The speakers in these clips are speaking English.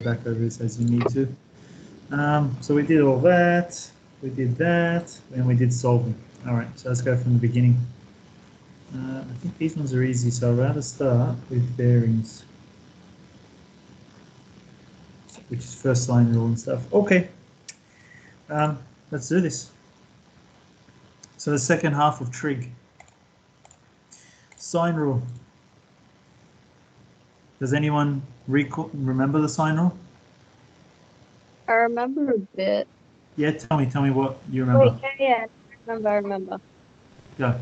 back over this as you need to. So we did all that, we did that, and we did solving. All right, so let's go from the beginning. I think these ones are easy, so I'd rather start with bearings, which is first sine rule and stuff. Okay, let's do this. So the second half of trig. Sine rule. Does anyone remember the sine rule? I remember a bit. Yeah, tell me what you remember. Wait, yeah, I remember. Go.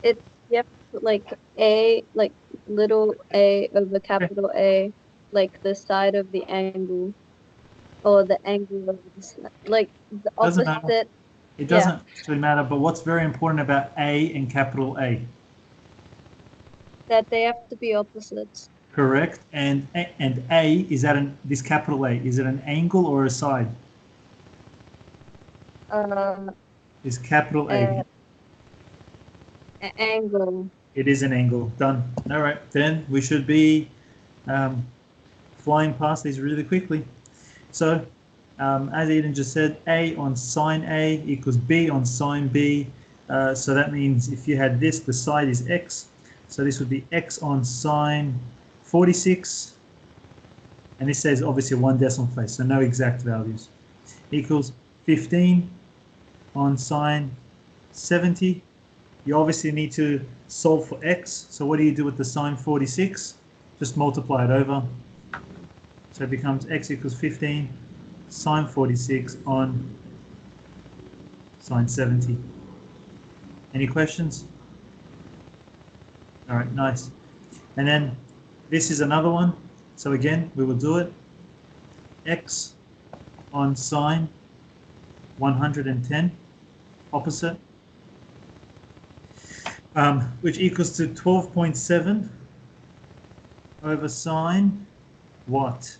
It's, you have to put like A, like little a over capital A, like the side of the angle, or the angle of the side, like the Doesn't matter. opposite. It doesn't actually matter, but what's very important about A and capital A? That they have to be opposites. Correct. And A, is that this capital A, is it an angle or a side? Is capital A? An angle. It is an angle. Done. All right, then we should be flying past these really quickly. So as Eden just said, A on sine A equals B on sine B. So that means if you had this, the side is X. So this would be X on sine 46. And this says obviously one decimal place, so no exact values. Equals 15 on sine 70. You obviously need to solve for X. So what do you do with the sine 46? Just multiply it over. So it becomes X equals 15 sine 46 on sine 70. Any questions? All right, nice. And then this is another one. So again, we will do it. X on sine 110, opposite, which equals to 12.7 over sine what?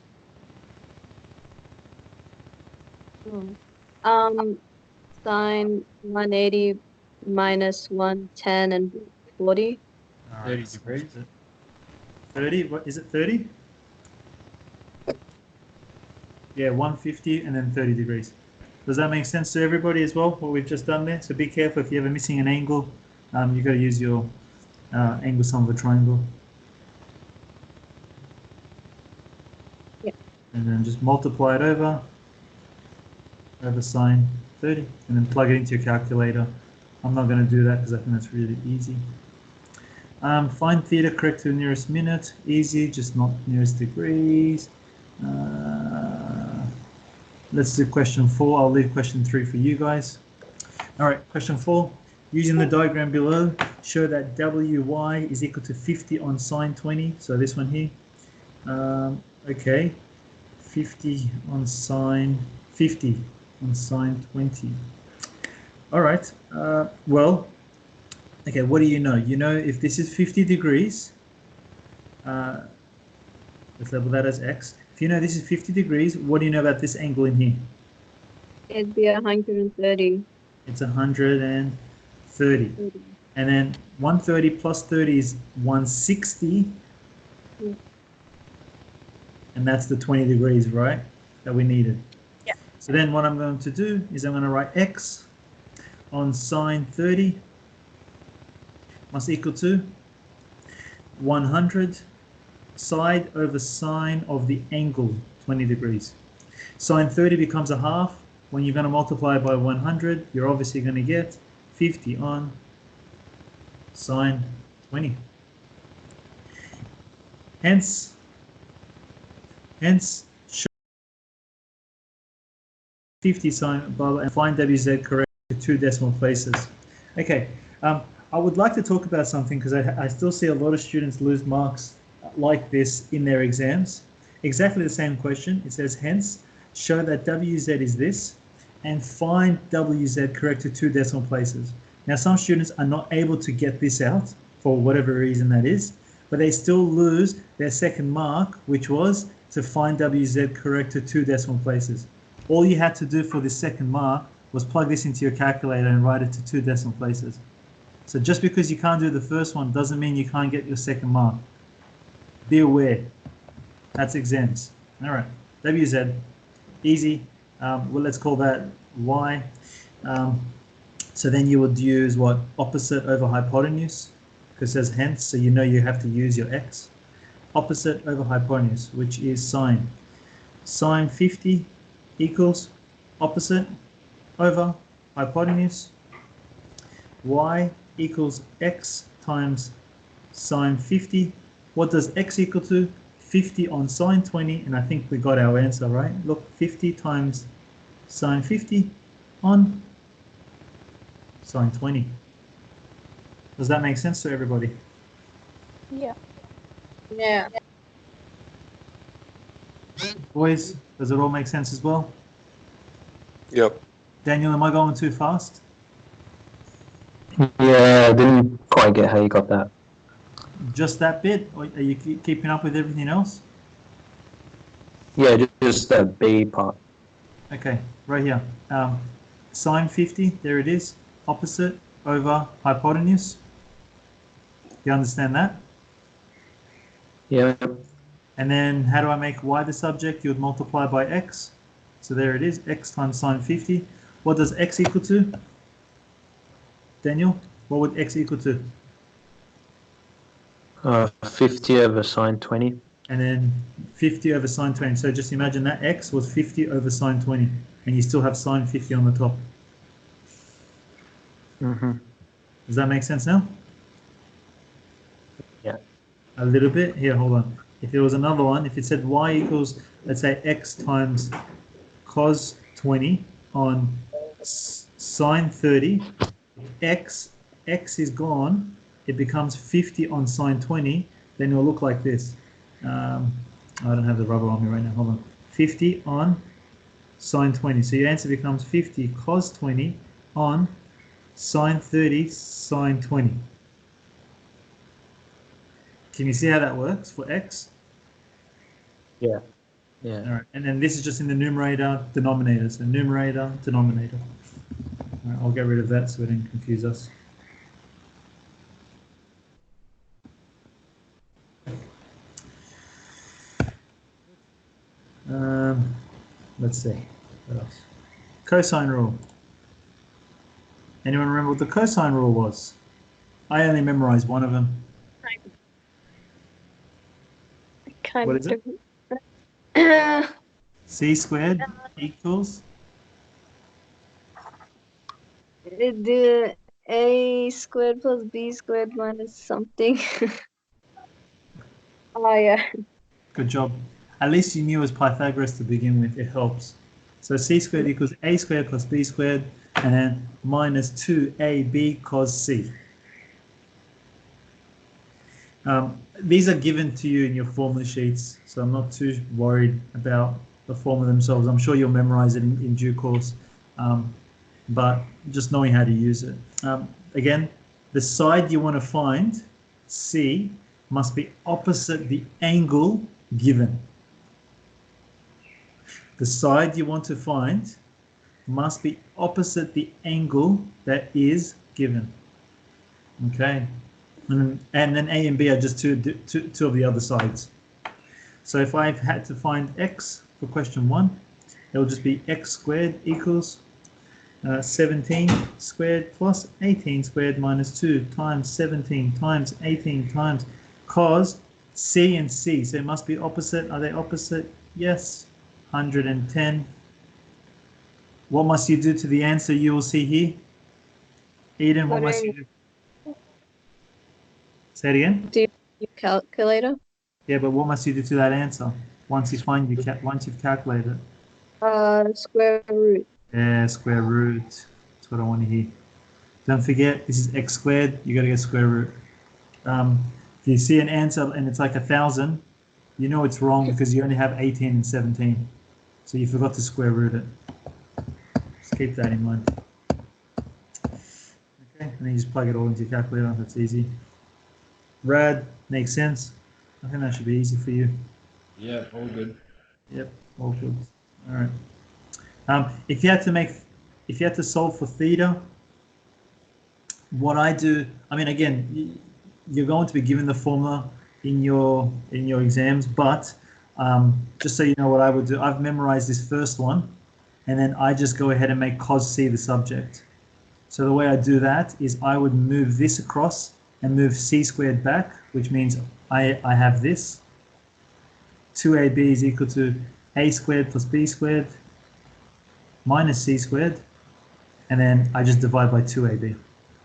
Sine 180 minus 110 and 40. 30 degrees. 30, what is it, 30? Yeah, 150 and then 30 degrees. Does that make sense to everybody as well, what we've just done there? So be careful if you're ever missing an angle, you've got to use your angle sum of a triangle. Yeah. And then just multiply it over sine 30, and then plug it into your calculator. I'm not going to do that because I think that's really easy. Find theta correct to the nearest minute. Easy, just not nearest degrees. Let's do question 4. I'll leave question 3 for you guys. All right, question 4. Using the diagram below, show that WY is equal to 50 on sine 20. So this one here. Okay, 50 on sine 20. All right. Well, okay, what do you know? You know if this is 50 degrees, let's label that as X. If you know this is 50 degrees, what do you know about this angle in here? It'd be 130. It's 130. And then 130 plus 30 is 160. Yeah. And that's the 20 degrees, right? That we needed. Yeah. So then what I'm going to do is I'm going to write X on sine 30 must equal to 100 side over sine of the angle 20 degrees. Sine 30 becomes a half. When you're going to multiply by 100, you're obviously going to get 50 on sine 20. Hence show 50 sine blah, blah, and find WZ correct to 2 decimal places. Okay, I would like to talk about something because I still see a lot of students lose marks like this in their exams. Exactly the same question. It says, hence, show that WZ is this and find WZ correct to 2 decimal places. Now, some students are not able to get this out for whatever reason that is, but they still lose their second mark, which was to find WZ correct to 2 decimal places. All you had to do for this second mark was plug this into your calculator and write it to 2 decimal places. So just because you can't do the first one doesn't mean you can't get your second mark. Be aware. That's exams. All right, WZ, easy. Well, let's call that Y. So then you would use what? Opposite over hypotenuse, because it says hence, so you know you have to use your X. Opposite over hypotenuse, which is sine. Sine 50 equals opposite over hypotenuse. Y equals X times sine 50. What does X equal to? 50 on sine 20, and I think we got our answer, right? Look, 50 times sine 50 on sine 20. Does that make sense to everybody? Yeah. Yeah. Boys, does it all make sense as well? Yep. Daniel, am I going too fast? Yeah, I didn't quite get how you got that. Just that bit? Or are you keeping up with everything else? Yeah, just the B part. Okay, right here. Sine 50, there it is. Opposite over hypotenuse. You understand that? Yeah. And then how do I make y the subject? You would multiply by x. So there it is, x times sine 50. What does x equal to? Daniel, what would x equal to? 50 over sine 20. And then 50 over sine 20. So just imagine that x was 50 over sine 20. And you still have sine 50 on the top. Mm-hmm. Does that make sense now? Yeah. A little bit. Here, hold on. If there was another one, if it said y equals, let's say, x times cos 20 on sine 30, x is gone, it becomes 50 on sine 20, then it'll look like this. I don't have the rubber on me right now. Hold on. 50 on sine 20. So your answer becomes 50 cos 20 on sine 30 sine 20. Can you see how that works for x? Yeah. Yeah. All right. And then this is just in the numerator, denominator. So numerator, denominator. All right, I'll get rid of that so it didn't confuse us. Let's see. What else? Cosine rule. Anyone remember what the cosine rule was? I only memorized one of them. Kind What is it? of. C squared equals The A squared plus B squared minus something. Oh yeah. good job. At least you knew it was Pythagoras to begin with. It helps. So C squared equals A squared plus B squared, and then minus 2AB cos C. These are given to you in your formula sheets, so I'm not too worried about the formula themselves. I'm sure you'll memorize it in due course, but just knowing how to use it. Again, the side you want to find, C, must be opposite the angle given. The side you want to find must be opposite the angle that is given. Okay, and then A and B are just two of the other sides. So if I've had to find x for question 1, it will just be x squared equals 17 squared plus 18 squared minus 2 times 17 times 18 times cos C and C. So it must be opposite. Are they opposite? Yes. 110. What must you do to the answer you will see here? Eden, what must you do? Say it again. Do you use calculator? Yeah, but what must you do to that answer once you find once you've calculated it? Square root. Yeah, square root. That's what I want to hear. Don't forget, this is x squared. You got to get square root. If you see an answer and it's like 1,000, you know it's wrong because you only have 18 and 17. So you forgot to square root it. Just keep that in mind. Okay, and then you just plug it all into your calculator. That's easy. Rad, makes sense. I think that should be easy for you. Yeah, all good. Yep, all good. All right. If you had to solve for theta, what I do, I mean, again, you're going to be given the formula in your exams, but just so you know what I would do, I've memorized this first one, and then I just go ahead and make cos C the subject. So the way I do that is I would move this across and move C squared back, which means I have this. 2AB is equal to A squared plus B squared minus C squared, and then I just divide by 2AB,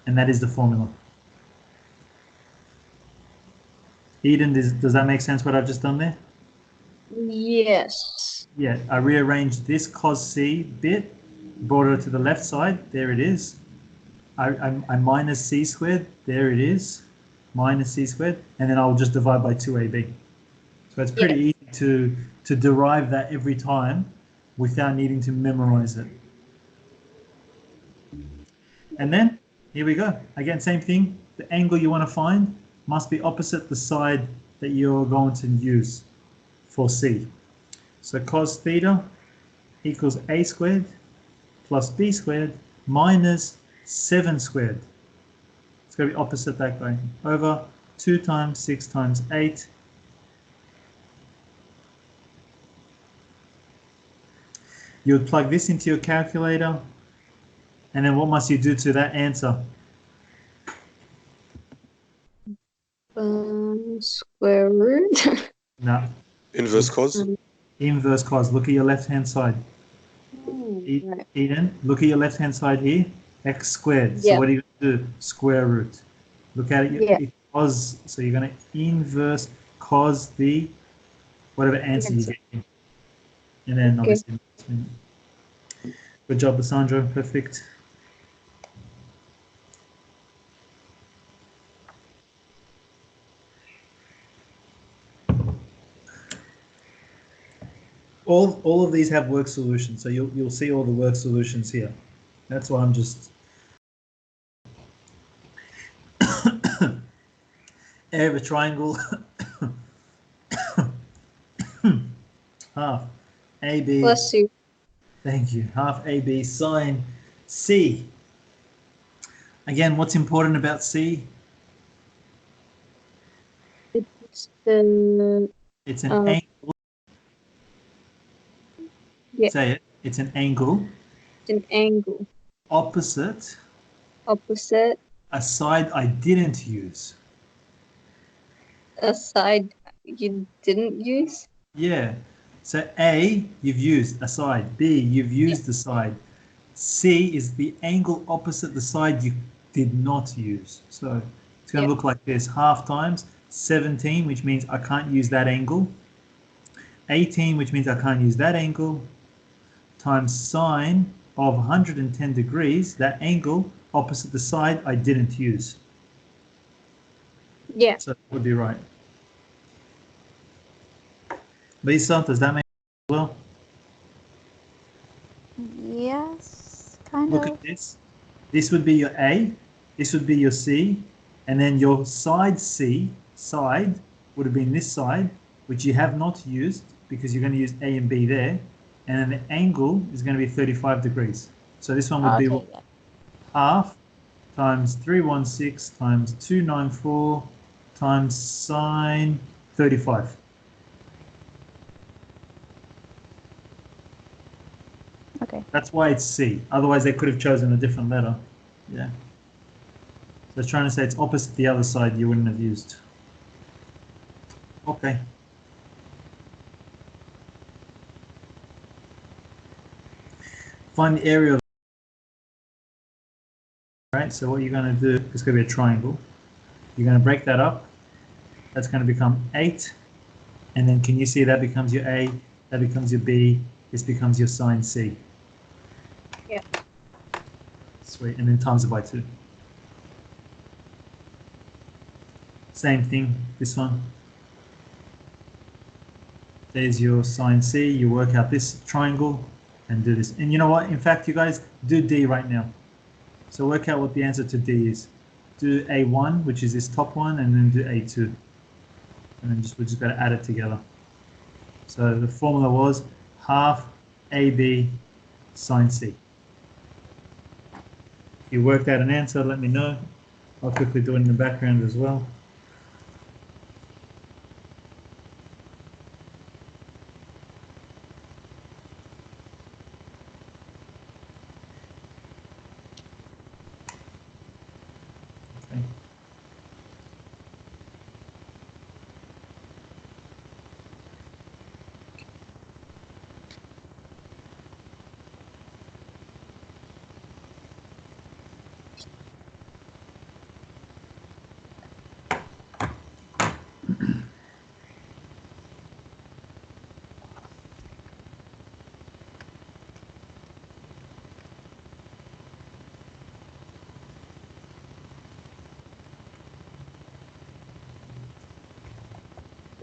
and that is the formula. Eden, does that make sense what I've just done there? Yes. Yeah, I rearranged this cos C bit, brought it to the left side, there it is. I minus C squared, there it is, minus C squared, and then I'll just divide by 2AB. So it's pretty easy to derive that every time without needing to memorize it. And then, here we go. Again, same thing. The angle you want to find must be opposite the side that you're going to use for C. So cos theta equals A squared plus B squared minus 7 squared. It's going to be opposite that guy. Over 2 times 6 times 8. You would plug this into your calculator, and then what must you do to that answer? Square root. No, Inverse cos. inverse cos. Look at your left-hand side. Right. Eden, look at your left-hand side here. X squared. So Yeah. what are you going to do? Square root. Look at it. Yeah. Cos. So you're going to inverse cos the whatever answer you get. And then Okay. obviously. Good job, Lissandra. Perfect. All of these have work solutions, so you'll see all the work solutions here. That's why I'm just area of a triangle half AB. Bless you. Thank you. Half AB sine C. Again, what's important about C? It's the It's an angle. Yeah. Say it. It's an angle an angle opposite opposite a side I didn't use. a side you didn't use. Yeah. So A, you've used a side. B, you've used the side. C is the angle opposite the side you did not use. So it's going to look like this. Half times 17, which means I can't use that angle. 18, which means I can't use that angle. Times sine of 110 degrees, that angle opposite the side I didn't use. Yeah. So that would be right. Lisa, does that make sense as well? Yes, kind Look of. at this. This would be your A, this would be your C, and then your side C, side, would have been this side, which you have not used because you're going to use A and B there, and then the angle is going to be 35 degrees. So this one would be Okay, yeah. half times 316 times 294 times sine 35. Okay. That's why it's C. Otherwise, they could have chosen a different letter. Yeah. So it's trying to say it's opposite the other side you wouldn't have used. Okay. Find the area of. Right, so what you're going to do, it's going to be a triangle. You're going to break that up. That's going to become 8. And then can you see that becomes your A, that becomes your B, this becomes your sine C. Yeah. Sweet, and then times it by 2. Same thing, this one. There's your sine C, you work out this triangle and do this. And you know what, in fact, you guys do D right now. So work out what the answer to D is. Do A1, which is this top one, and then do A2. And then we're just going to add it together. So the formula was half AB sine C. If you worked out an answer, let me know. I'll quickly do it in the background as well.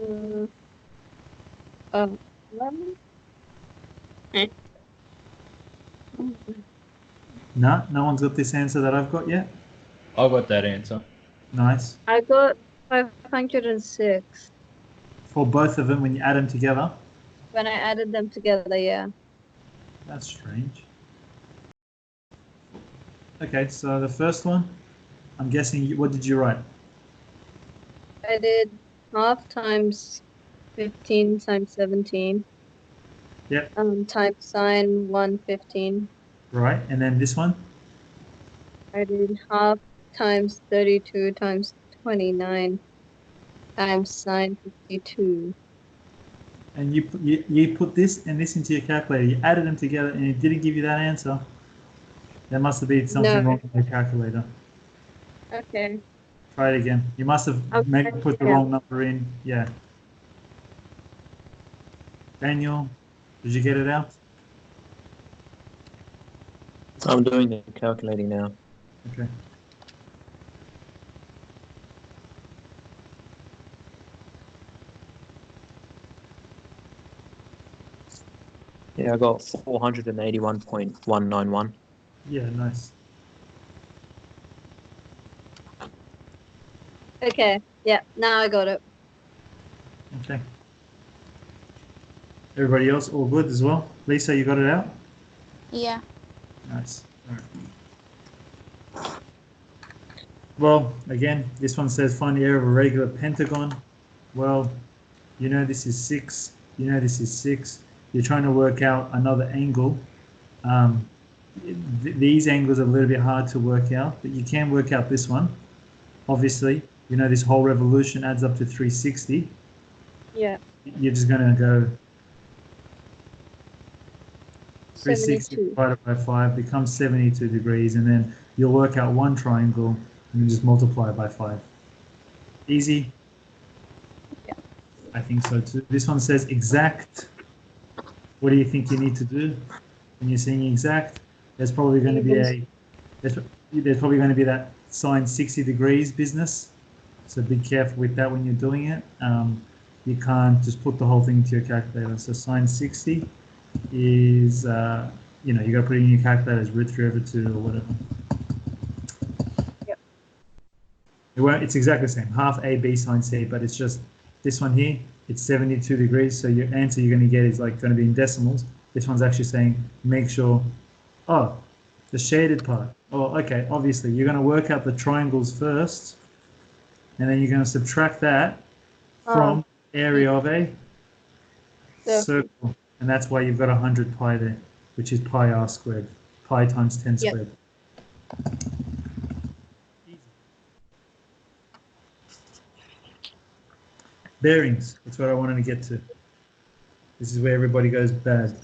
Mm, 11? No, no one's got this answer that I've got yet. I got that answer. Nice. I got 506 For both of them, when you add them together, when I added them together, yeah. that's strange. Okay, so the first one, I'm guessing, what did you write? I did half times 15 times 17. Yep. Times sine 115. Right, and then this one? I did half times 32 times 29 times sine 52. And you put this and this into your calculator. You added them together and it didn't give you that answer. There must have been something No. wrong with your calculator. Okay. Try it again. You must have I'll maybe try it put the again. wrong number in. Yeah. Daniel, did you get it out? I'm doing the calculating now. Okay. Yeah, I got 481.191. Yeah, nice. Okay. Yeah, now I got it. Okay. Everybody else all good as well? Lisa, you got it out? Yeah. Nice. All right. Well, again, this one says find the area of a regular pentagon. Well, you know this is 6. You know this is 6. You're trying to work out another angle. These angles are a little bit hard to work out, but you can work out this one. Obviously, you know this whole revolution adds up to 360. Yeah. You're just going to go 360 72. divided by 5 becomes 72 degrees, and then you'll work out one triangle and you just multiply it by 5. Easy? Yeah. I think so too. This one says exact. What do you think you need to do when you're saying exact? There's probably going to be there's probably going to be that sine 60 degrees business. So be careful with that when you're doing it. You can't just put the whole thing into your calculator. So sine 60 is, you got to put it in your calculator as root 3 over 2 or whatever. Yep. It's exactly the same, half a b sine c, but it's just this one here, it's 72 degrees, so your answer you're going to get is like going to be in decimals. This one's actually saying make sure, the shaded part. Oh, okay, obviously you're going to work out the triangles first, and then you're going to subtract that from area of a circle, and that's why you've got 100 pi there, which is pi r squared, pi times 10 Yep. squared. Bearings, that's what I wanted to get to. This is where everybody goes bad.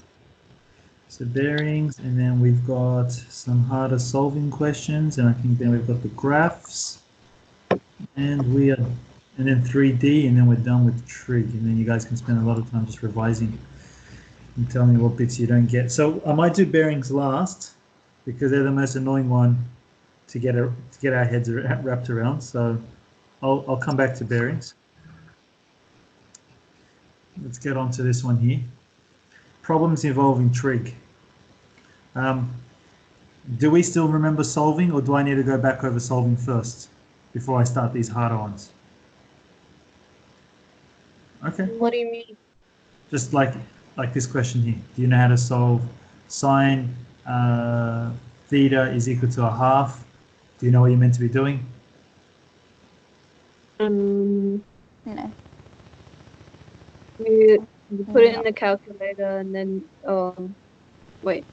So bearings, and then we've got some harder solving questions, and I think then we've got the graphs, and then 3D, and then we're done with trig, and then you guys can spend a lot of time just revising and tell me what bits you don't get. So I might do bearings last because they're the most annoying one to get our heads wrapped around. So I'll come back to bearings. Let's get on to this one here. Problems involving trig. Do we still remember solving, or do I need to go back over solving first before I start these harder ones? Okay. What do you mean? Just like this question here. Do you know how to solve sine theta is equal to a half? Do you know what you're meant to be doing? No. You put it in the calculator and then wait.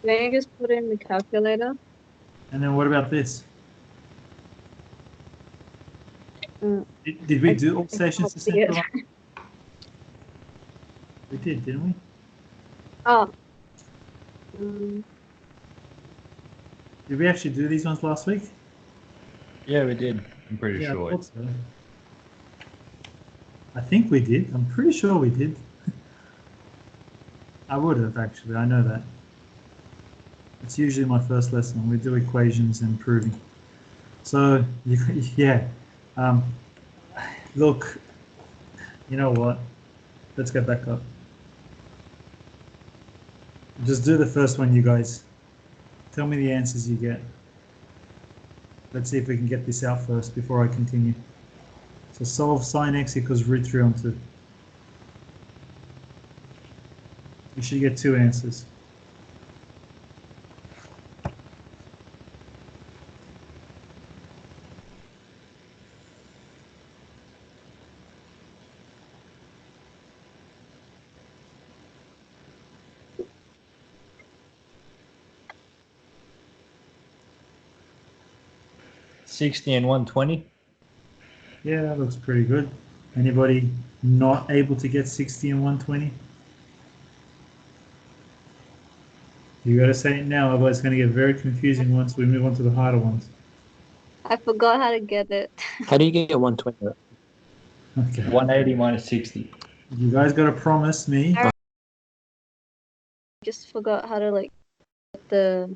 Can you just put it in the calculator? And then what about this? Uh, Did we do all I stations can't to see it. central line? We did, didn't we? Oh. Did we actually do these ones last week? Yeah, we did. I'm pretty Yeah, I sure. thought so. I think we did. I'm pretty sure we did. I would have actually. I know that. It's usually my first lesson. We do equations and proving. So yeah, Um, look, you know what? Let's get back up. Just do the first one, you guys. Tell me the answers you get. Let's see if we can get this out first before I continue. So solve sine x equals root 3 on 2. You should get 2 answers. $60 and $120. Yeah, that looks pretty good. Anybody not able to get 60 and 120? You gotta say it now, otherwise it's gonna get very confusing once we move on to the harder ones. I forgot how to get it. How do you get 120? Okay. 180 minus 60. You guys gotta promise me. Just forgot how to like get the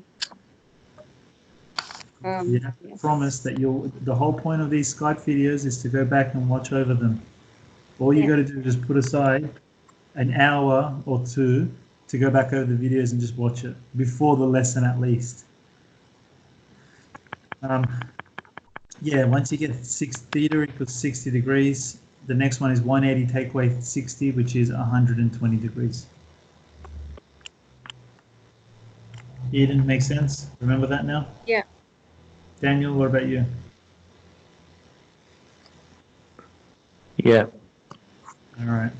You have to promise that the whole point of these Skype videos is to go back and watch over them. All you gotta do is put aside an hour or 2 to go back over the videos and just watch it before the lesson at least. Yeah, once you get 6 theta equals 60 degrees, the next one is 180 take away 60, which is 120 degrees. Eden, make sense? Remember that now? Yeah. Daniel, what about you? Yeah. All right.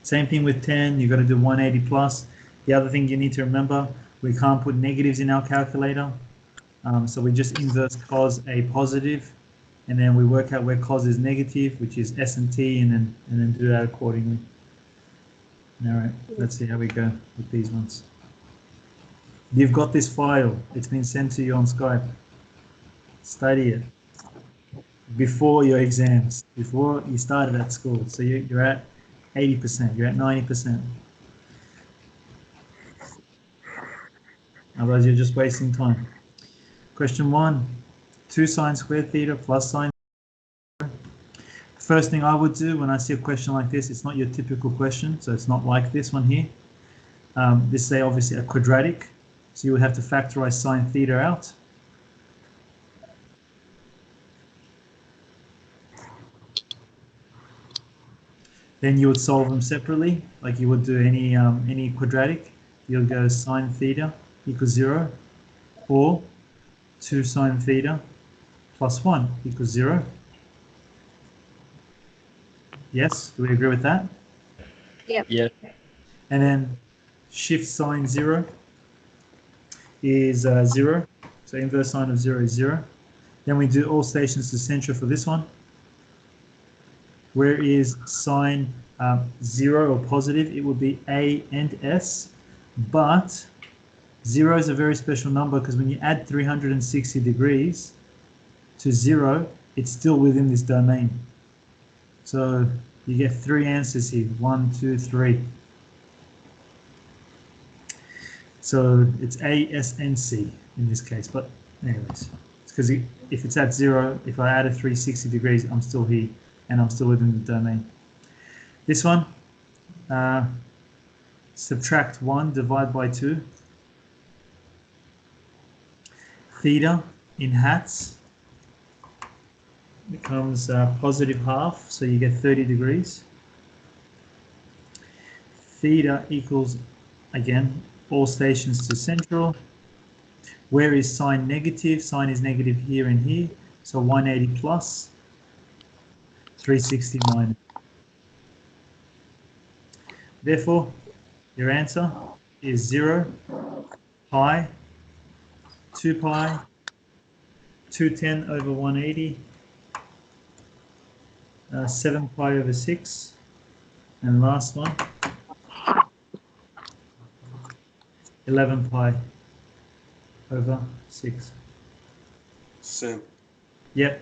Same thing with 10, you've got to do 180 plus. The other thing you need to remember, we can't put negatives in our calculator. So we just inverse cos a positive, and then we work out where cos is negative, which is S and T, and then do that accordingly. All right, let's see how we go with these ones. You've got this file. It's been sent to you on Skype. Study it before your exams, before you started at school. So you're at 80%, you're at 90%. Otherwise, you're just wasting time. Question 1, 2 sine squared theta plus sine. First thing I would do when I see a question like this, it's not your typical question, so it's not like this one here. This is obviously a quadratic, so you would have to factorize sine theta out. Then you would solve them separately, like you would do any quadratic. You'll go sine theta equals 0, or 2 sine theta plus 1 equals 0. Yes, do we agree with that? Yep. Yeah. And then shift sine 0 is 0. So inverse sine of 0 is 0. Then we do all stations to center for this one. Where is sine 0 or positive? It would be A and S. But 0 is a very special number because when you add 360 degrees to 0, it's still within this domain. So you get 3 answers here, 1, 2, 3. So it's A, S, and C in this case. But anyways, it's because if it's at 0, if I add a 360 degrees, I'm still here and I'm still within the domain. This one, subtract 1, divide by 2. Theta in hats becomes positive half, so you get 30 degrees. Theta equals, again, all stations to central. Where is sine negative? Sine is negative here and here, so 180 plus, 360 minus. Therefore, your answer is 0, pi, 2 pi, 210 over 180, 7 pi over 6, and last one, 11 pi over 6. Sam, Yep.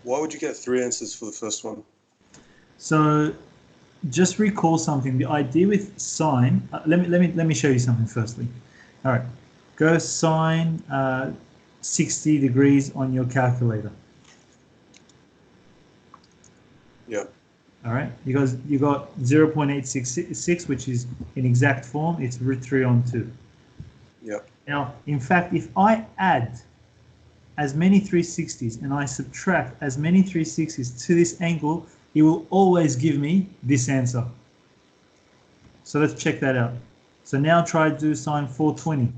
why would you get 3 answers for the first one? So just recall something. The idea with sine. Let me show you something firstly. All right. Go sine 60 degrees on your calculator. Yeah. All right, because you got 0.866, which is in exact form, it's root 3 on 2. Yeah. Now, in fact, if I add as many 360s and I subtract as many 360s to this angle, it will always give me this answer. So let's check that out. So now try to do sine 420.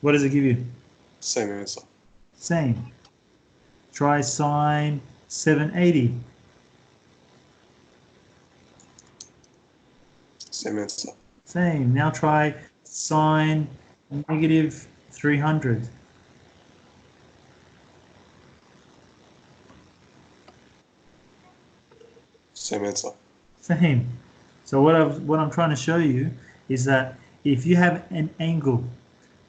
What does it give you? Same answer. Same. Try sine 780. Same answer. Same. Now try sine negative 300. Same answer. Same. So what I'm trying to show you is that if you have an angle,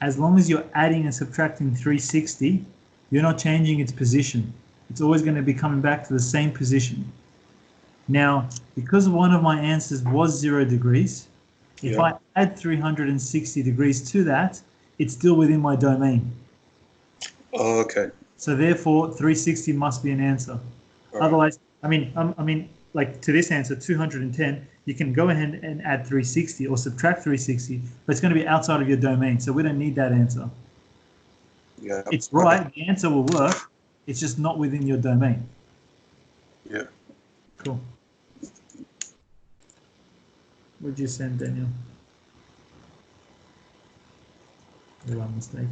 as long as you're adding and subtracting 360, you're not changing its position. It's always going to be coming back to the same position. Now, because one of my answers was 0 degrees, if Yeah. I add 360 degrees to that, it's still within my domain. Oh, okay. So therefore, 360 must be an answer. All right. Otherwise, I mean, like to this answer, 210, you can go ahead and add 360 or subtract 360, but it's going to be outside of your domain, so we don't need that answer. Yeah. It's right, the answer will work, it's just not within your domain. Yeah. Cool. What did you send, Daniel? One mistake.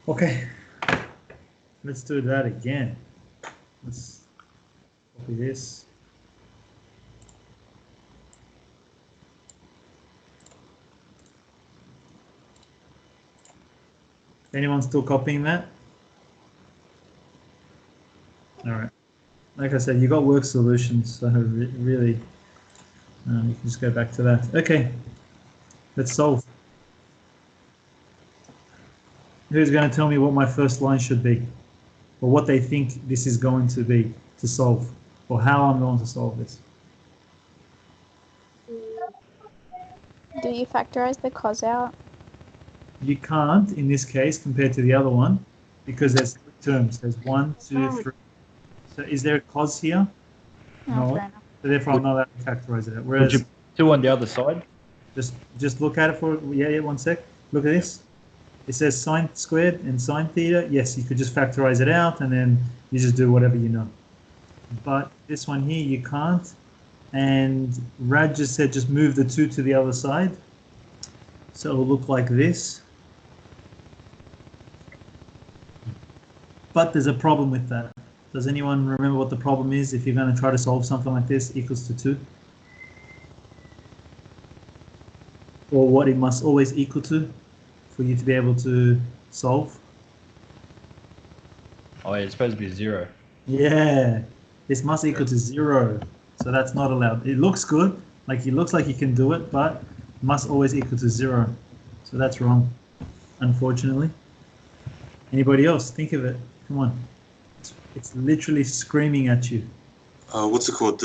Okay, let's do that again. Let's copy this. Anyone still copying that? All right. Like I said, you got work solutions, so really, you can just go back to that. Okay, let's solve. Who's going to tell me what my first line should be, or what they think this is going to be to solve, or how I'm going to solve this? Do you factorize the cos out? You can't in this case compared to the other one because there's three terms. There's 1, 2, 3. So is there a cos here? Oh, No. fair enough. So therefore, I'm not allowed to factorize it out. Would Whereas, you 2 on the other side? just look at it for, yeah, 1 sec. Look at this. It says sine squared and sine theta. Yes, you could just factorize it out and then you just do whatever you know. But this one here, you can't. And Rad just said just move the 2 to the other side. So it will look like this. But there's a problem with that. Does anyone remember what the problem is if you're going to try to solve something like this equals to 2? Or what it must always equal to for you to be able to solve? Oh, yeah, it's supposed to be 0. Yeah, this must equal to 0. So that's not allowed. It looks good, like it looks like you can do it, but must always equal to 0. So that's wrong, unfortunately. Anybody else? Think of it. Come on. It's literally screaming at you. What's it called?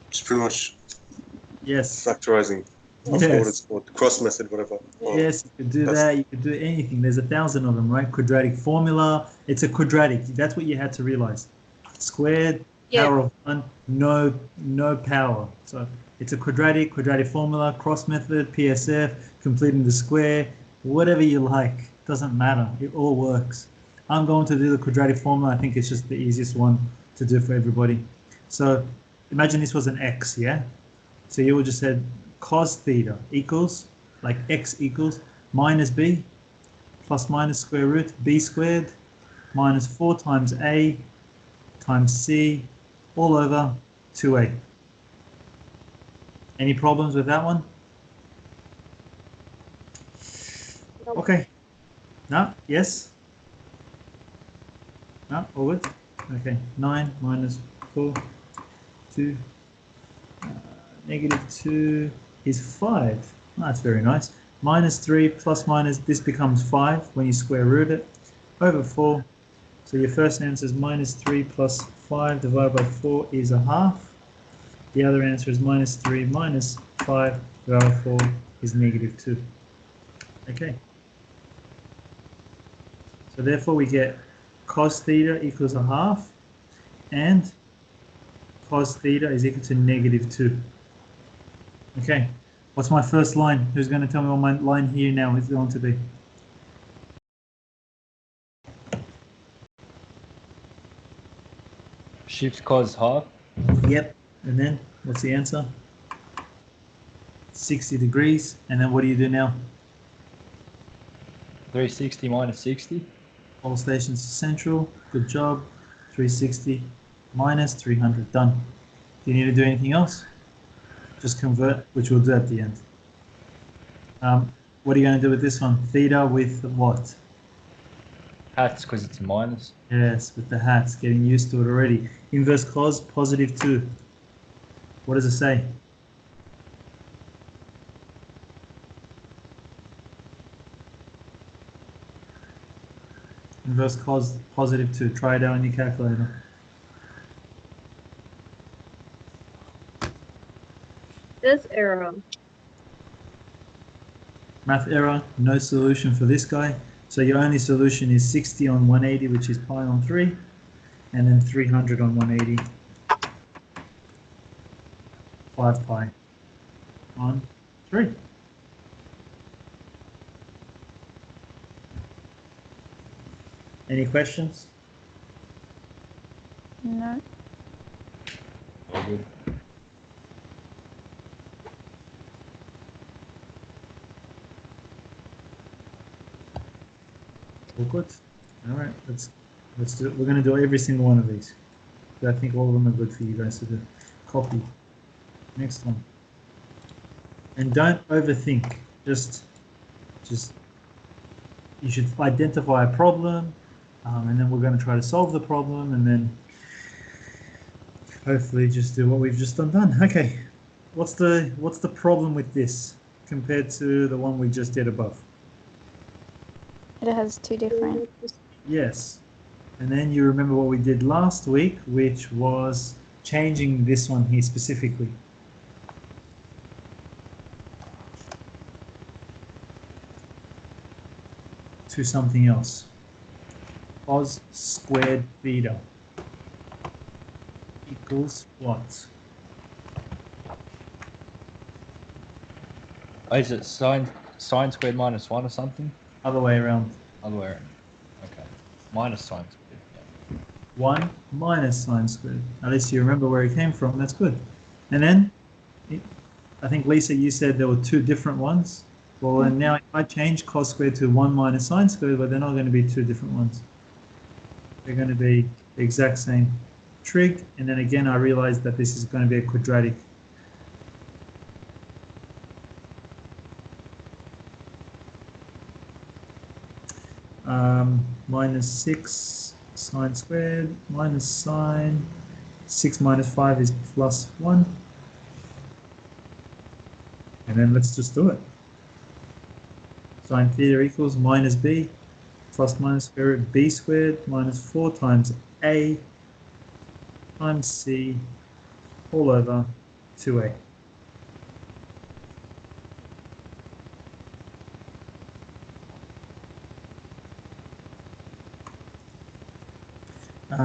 It's pretty much Yes. factorizing. I forgot what it's called. The cross method, whatever. Well, Yes, you could do that. You could do anything. There's 1,000 of them, right? Quadratic formula. It's a quadratic. That's what you had to realize. Squared, power of 1, no power. So it's a quadratic formula, cross method, PSF, completing the square, whatever you like. Doesn't matter. It all works. I'm going to do the quadratic formula. I think it's just the easiest one to do for everybody. So imagine this was an x, yeah? So you would just said cos theta equals, like x equals minus b plus minus square root b squared minus 4 times a times c all over 2a. Any problems with that one? Okay. No? Yes? No? All good? Okay. 9 minus 4, 2, negative 2 is 5. Oh, that's very nice. Minus 3 plus minus, this becomes 5 when you square root it, over 4. So your first answer is minus 3 plus 5 divided by 4 is a half. The other answer is minus 3 minus 5 divided by 4 is negative 2. Okay. So therefore we get cos theta equals a half and cos theta is equal to -2. Okay, what's my first line? Who's going to tell me what my line here now is going to be? Shift cos half. Yep. And then what's the answer? 60 degrees. And then what do you do now? 360 minus 60. All stations to central. Good job. 360 minus 300. Done. Do you need to do anything else? Just convert, which we'll do at the end. What are you going to do with this one? Theta with what? Hats because it's a minus. Yes, with the hats. Getting used to it already. Inverse cos, +2. What does it say? Inverse cos, +2. Try it out on your calculator. This arrow. Math error, no solution for this guy. So your only solution is 60 on 180, which is pi on 3, and then 300 on 180, 5 pi on 3. Any questions? No. All good. All good. All right, let's do it. We're going to do every single one of these. I think all of them are good for you guys to do. Copy. Next one. And don't overthink. Just you should identify a problem, and then we're going to try to solve the problem, and then hopefully just do what we've just done. Okay. What's the problem with this compared to the one we just did above? It has two different. Yes. And then you remember what we did last week, which was changing this one here specifically. To something else. Cos squared theta equals what? Oh, is it sine squared minus 1 or something? Other way around. Other way around. Okay. Minus sine squared. Yeah. 1 minus sine squared. At least you remember where it came from. That's good. And then, I think, Lisa, you said there were two different ones. Well, and now if I change cos squared to 1 minus sine squared, but they're not going to be two different ones. They're going to be the exact same trig. And then again, I realized that this is going to be a quadratic. Minus 6 sine squared minus sine. 6 minus 5 is plus 1. And then let's just do it. Sine theta equals minus b plus minus square root b squared minus 4 times a times c all over 2a.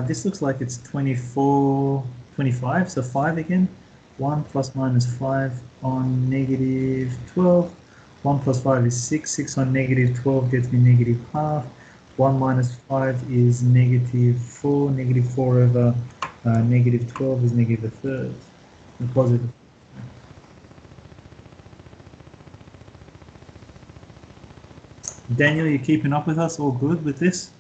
This looks like it's 24, 25, so 5 again. 1 plus minus 5 on negative 12. 1 plus 5 is 6. 6 on negative 12 gets me negative half. 1 minus 5 is negative 4. Negative 4 over negative 12 is negative a third. And positive. Daniel, you keeping up with us? All good with this?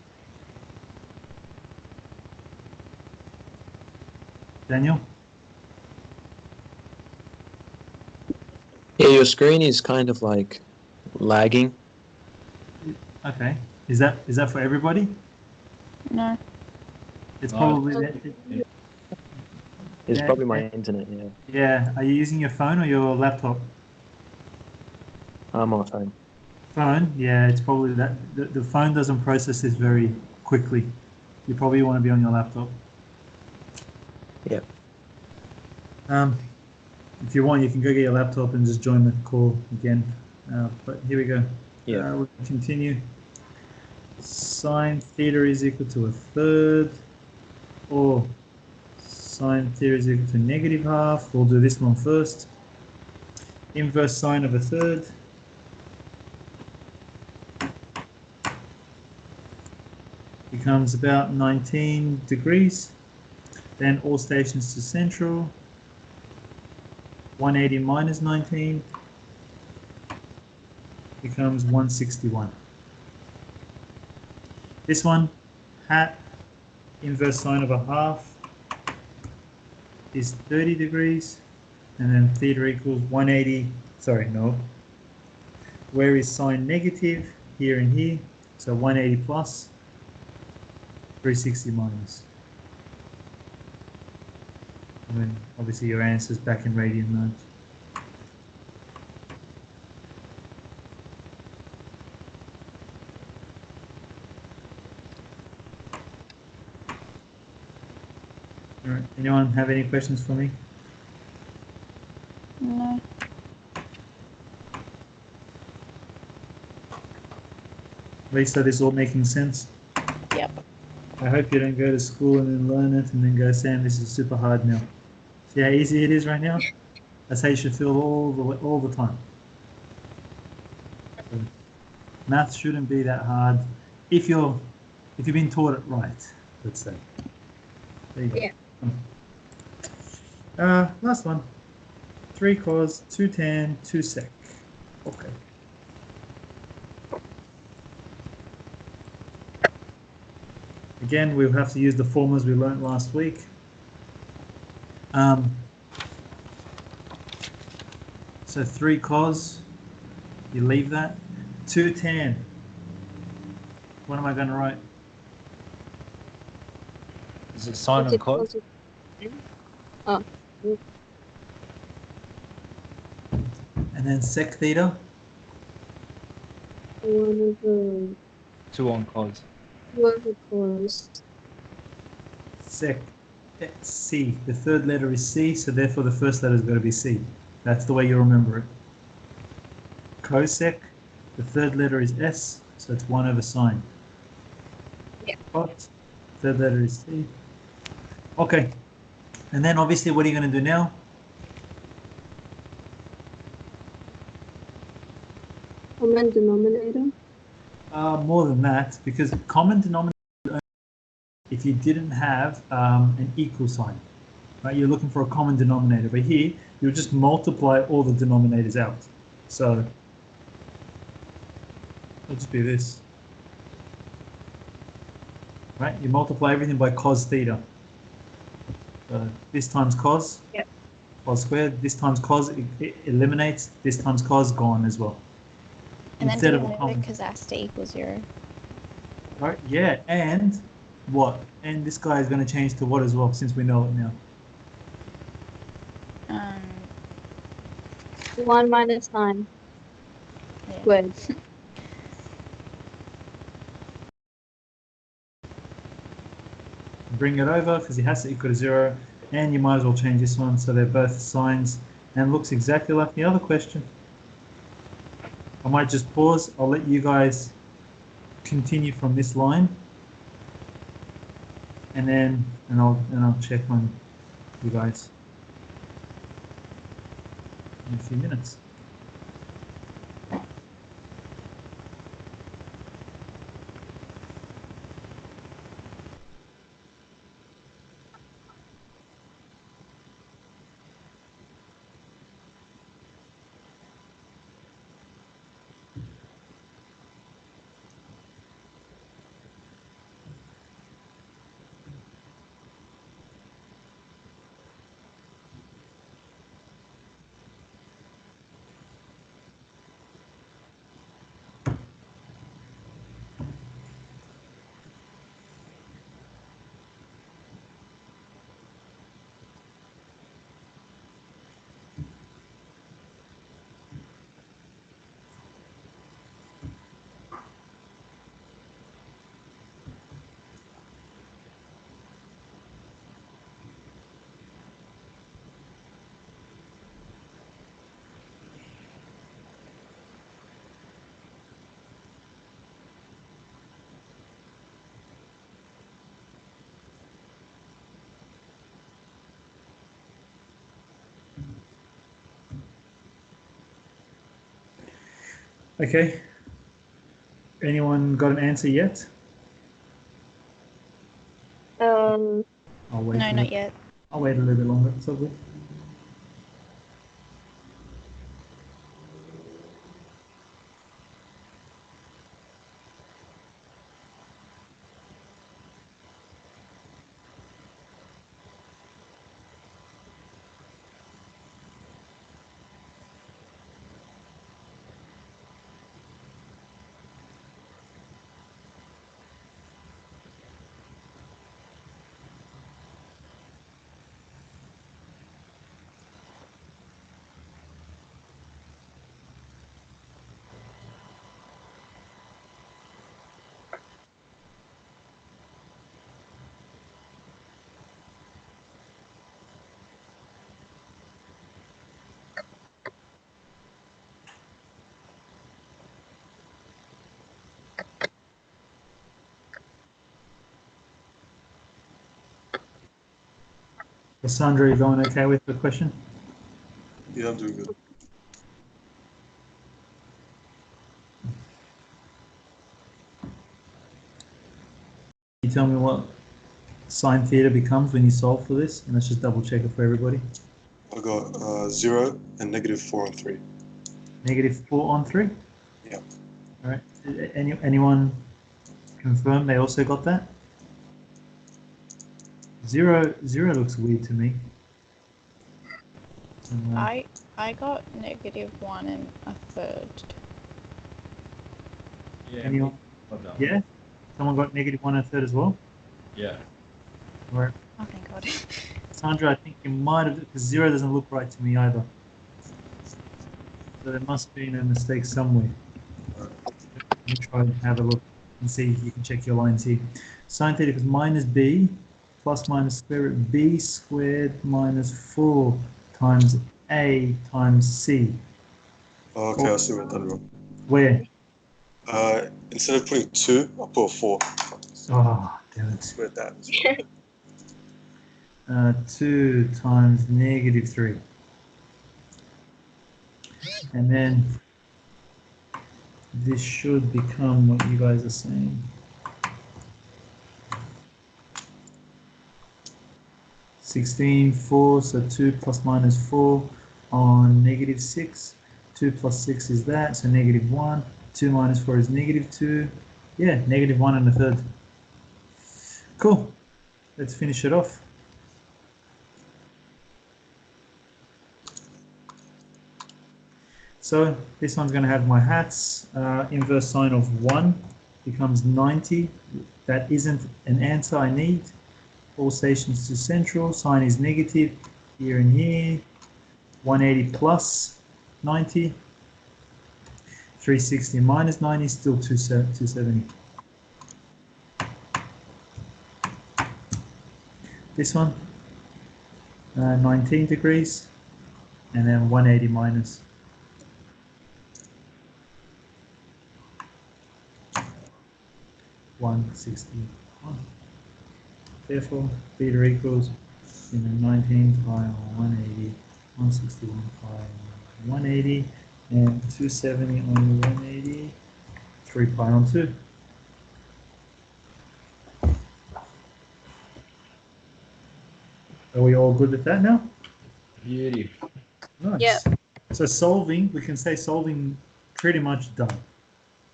Daniel? Yeah, your screen is kind of like lagging. Okay. Is that for everybody? No. It's No. probably It's Yeah, probably my yeah. internet, yeah. Yeah. Are you using your phone or your laptop? I'm on my phone. Phone? Yeah, it's probably that. The phone doesn't process this very quickly. You probably want to be on your laptop. Yep. If you want, you can go get your laptop and just join the call again. But here we go. Yeah. We'll continue. sine theta is equal to a third, or sine theta is equal to negative half. We'll do this one first. Inverse sine of a third becomes about 19 degrees. Then all stations to central. 180 minus 19 becomes 161. This one, hat inverse sine of a half is 30 degrees, and then theta equals 180, sorry, no. Where is sine negative? Here and here, so 180 plus, 360 minus. And then obviously your answer's back in radian mode. All right, anyone have any questions for me? No. Lisa, this all making sense? Yep. I hope you don't go to school and then learn it and then go, Sam, this is super hard now. See how easy it is right now? That's how you should feel all the time. So, math shouldn't be that hard if you've been taught it right, let's say. There you go. Yeah. Last one. 3 cos, 2 tan, 2 sec. Okay. Again, we'll have to use the formulas we learnt last week. So 3 cos, you leave that. 2 tan. What am I going to write? Is it sine and cos? Oh, And then sec theta. one of the 2 on cos. whoever close. Sec C. The third letter is C, so therefore the first letter is going to be C. That's the way you remember it. Cosec. The third letter is S, so it's 1 over sine. Yeah. Cot. Third letter is C. Okay. And then obviously what are you going to do now? Common denominator. More than that, because common denominator, if you didn't have an equal sign, right? You're looking for a common denominator, but here you'll just multiply all the denominators out. So it'll just be this, right? You multiply everything by cos theta. So this times cos, Yep. Cos squared. This times cos, it eliminates. This times cos, gone as well. And then Instead do of a it common. because that's to equal 0. Right, yeah, and what? And this guy is going to change to what as well, since we know it now? 1 minus 9 Yeah. squared. Bring it over because it has to equal to 0, and you might as well change this one so they're both signs and looks exactly like the other question. I might just pause. I'll let you guys continue from this line, and then I'll check on you guys in a few minutes. Okay. Anyone got an answer yet? I'll wait. No, not yet. I'll wait a little bit longer. It's all good. Cassandra, you going okay with the question? Yeah, I'm doing good. Can you tell me what sine theta becomes when you solve for this? And let's just double check it for everybody. I got 0 and -4 on 3. -4 on 3? Yeah. All right. Anyone confirm they also got that? Zero looks weird to me. I got -1 and a third. Yeah. Anyone? Got that one. Yeah? Someone got -1 and a third as well? Yeah. All right. Oh, thank God. Sandra, I think you might have, because 0 doesn't look right to me either. So there must have been a mistake somewhere. Let me try and have a look and see. You can check your lines here. Sine theta equals -b plus minus square root b squared minus 4 times a times c. Oh, okay, I see what I've done wrong. Where? Instead of putting 2, I put a 4. Oh, damn it. Squared that. 2 times -3. And then this should become what you guys are saying. (16)4, so 2 plus minus 4 on -6. 2 plus 6 is that, so -1. 2 minus 4 is -2. Yeah, -1 and a third. Cool. Let's finish it off. So this one's going to have my hats. Inverse sine of 1 becomes 90. That isn't an answer I need. All stations to central. Sine is negative here and here. 180 plus 90. 360 minus 90 is still 270. This one, 19 degrees. And then 180 minus 161. Therefore, theta equals 19 pi on 180, 161 pi on 180, and 270 on 180, 3 pi on 2. Are we all good with that now? Beauty. Nice. Yep. So solving, we can say solving pretty much done.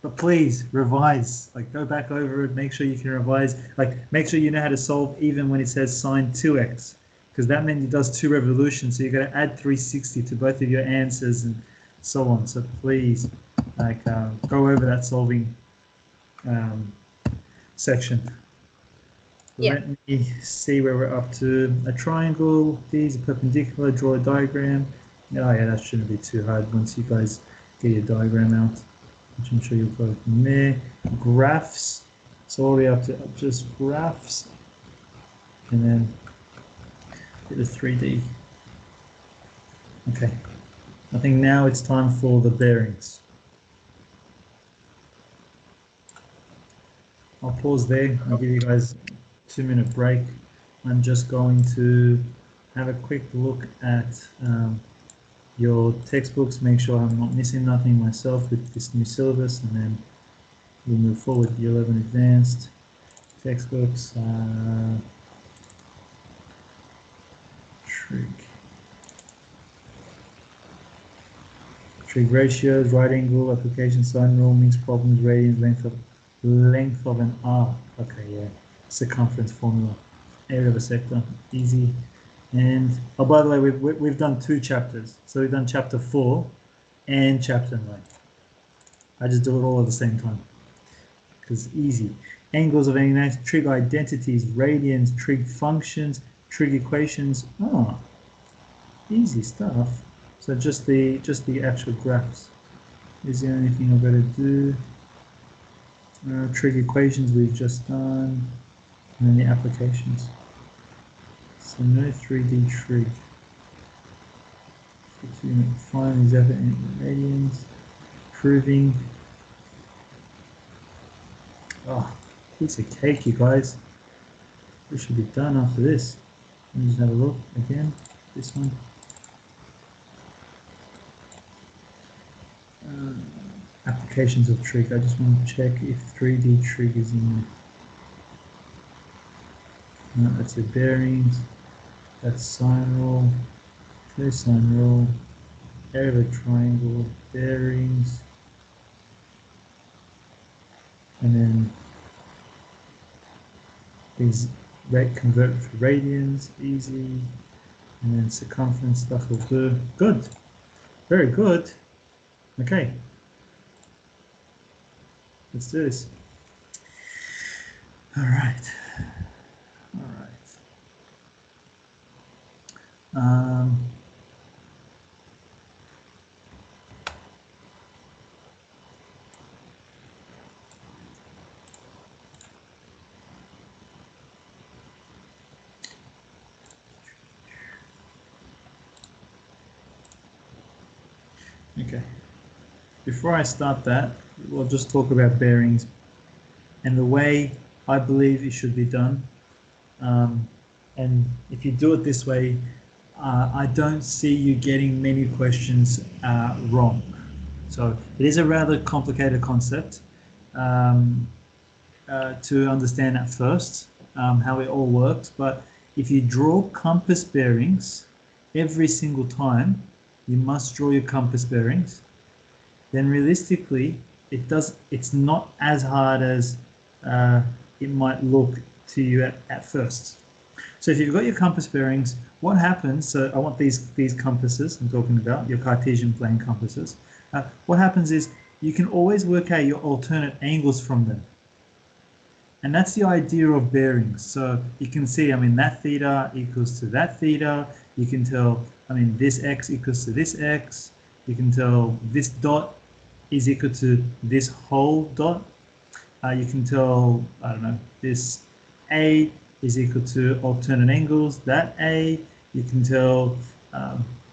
But please revise, like go back over it, make sure you can revise, like make sure you know how to solve even when it says sine 2x, because that means it does 2 revolutions, so you're going to add 360 to both of your answers and so on. So please, like go over that solving section. Yeah. Let me see where we're up to. A triangle, these are perpendicular, draw a diagram. Oh yeah, that shouldn't be too hard once you guys get your diagram out, which I'm sure you'll go from there. Graphs, so all the way up to just graphs, and then get a 3D. Okay, I think now it's time for the bearings. I'll pause there. I'll give you guys a 2-minute break. I'm just going to have a quick look at your textbooks, make sure I'm not missing nothing myself with this new syllabus, and then we'll move forward. Year 11 advanced textbooks, trig ratios, right angle, application, sine rule, mixed problems, radians, length of an arc. Okay, yeah, circumference formula, area of a sector, easy. And oh, by the way, we've done 2 chapters. So we've done chapter 4 and chapter 9. I just do it all at the same time because it's easy. Angles of any trig identities, radians, trig functions, trig equations. Oh, easy stuff. So just the actual graphs is the only thing I've got to do. Trig equations we've just done, and then the applications. So no 3D trig. Find these radians, proving. Oh, piece of cake, you guys. We should be done after this. Let me just have a look again. This one. Applications of trig. I just want to check if 3D trig is in there. No, that's the bearings. That's sine rule. Cosine rule. Area of a triangle. Bearings. And then these convert to radians, easy. And then circumference stuff will do. Good. Very good. Okay. Let's do this. All right. All right. Okay. Before I start that, we'll just talk about bearings and the way I believe it should be done. And if you do it this way, I don't see you getting many questions wrong. So it is a rather complicated concept to understand at first, how it all works. But if you draw compass bearings every single time, you must draw your compass bearings. Then realistically, it's not as hard as it might look to you at first. So if you've got your compass bearings, what happens, so I want these compasses I'm talking about, your Cartesian plane compasses. What happens is you can always work out your alternate angles from them. And that's the idea of bearings. So you can see, I mean, that theta equals to that theta. You can tell, I mean, this x equals to this x. You can tell this dot is equal to this whole dot. You can tell, I don't know, this A is equal to alternate angles, that A. You can tell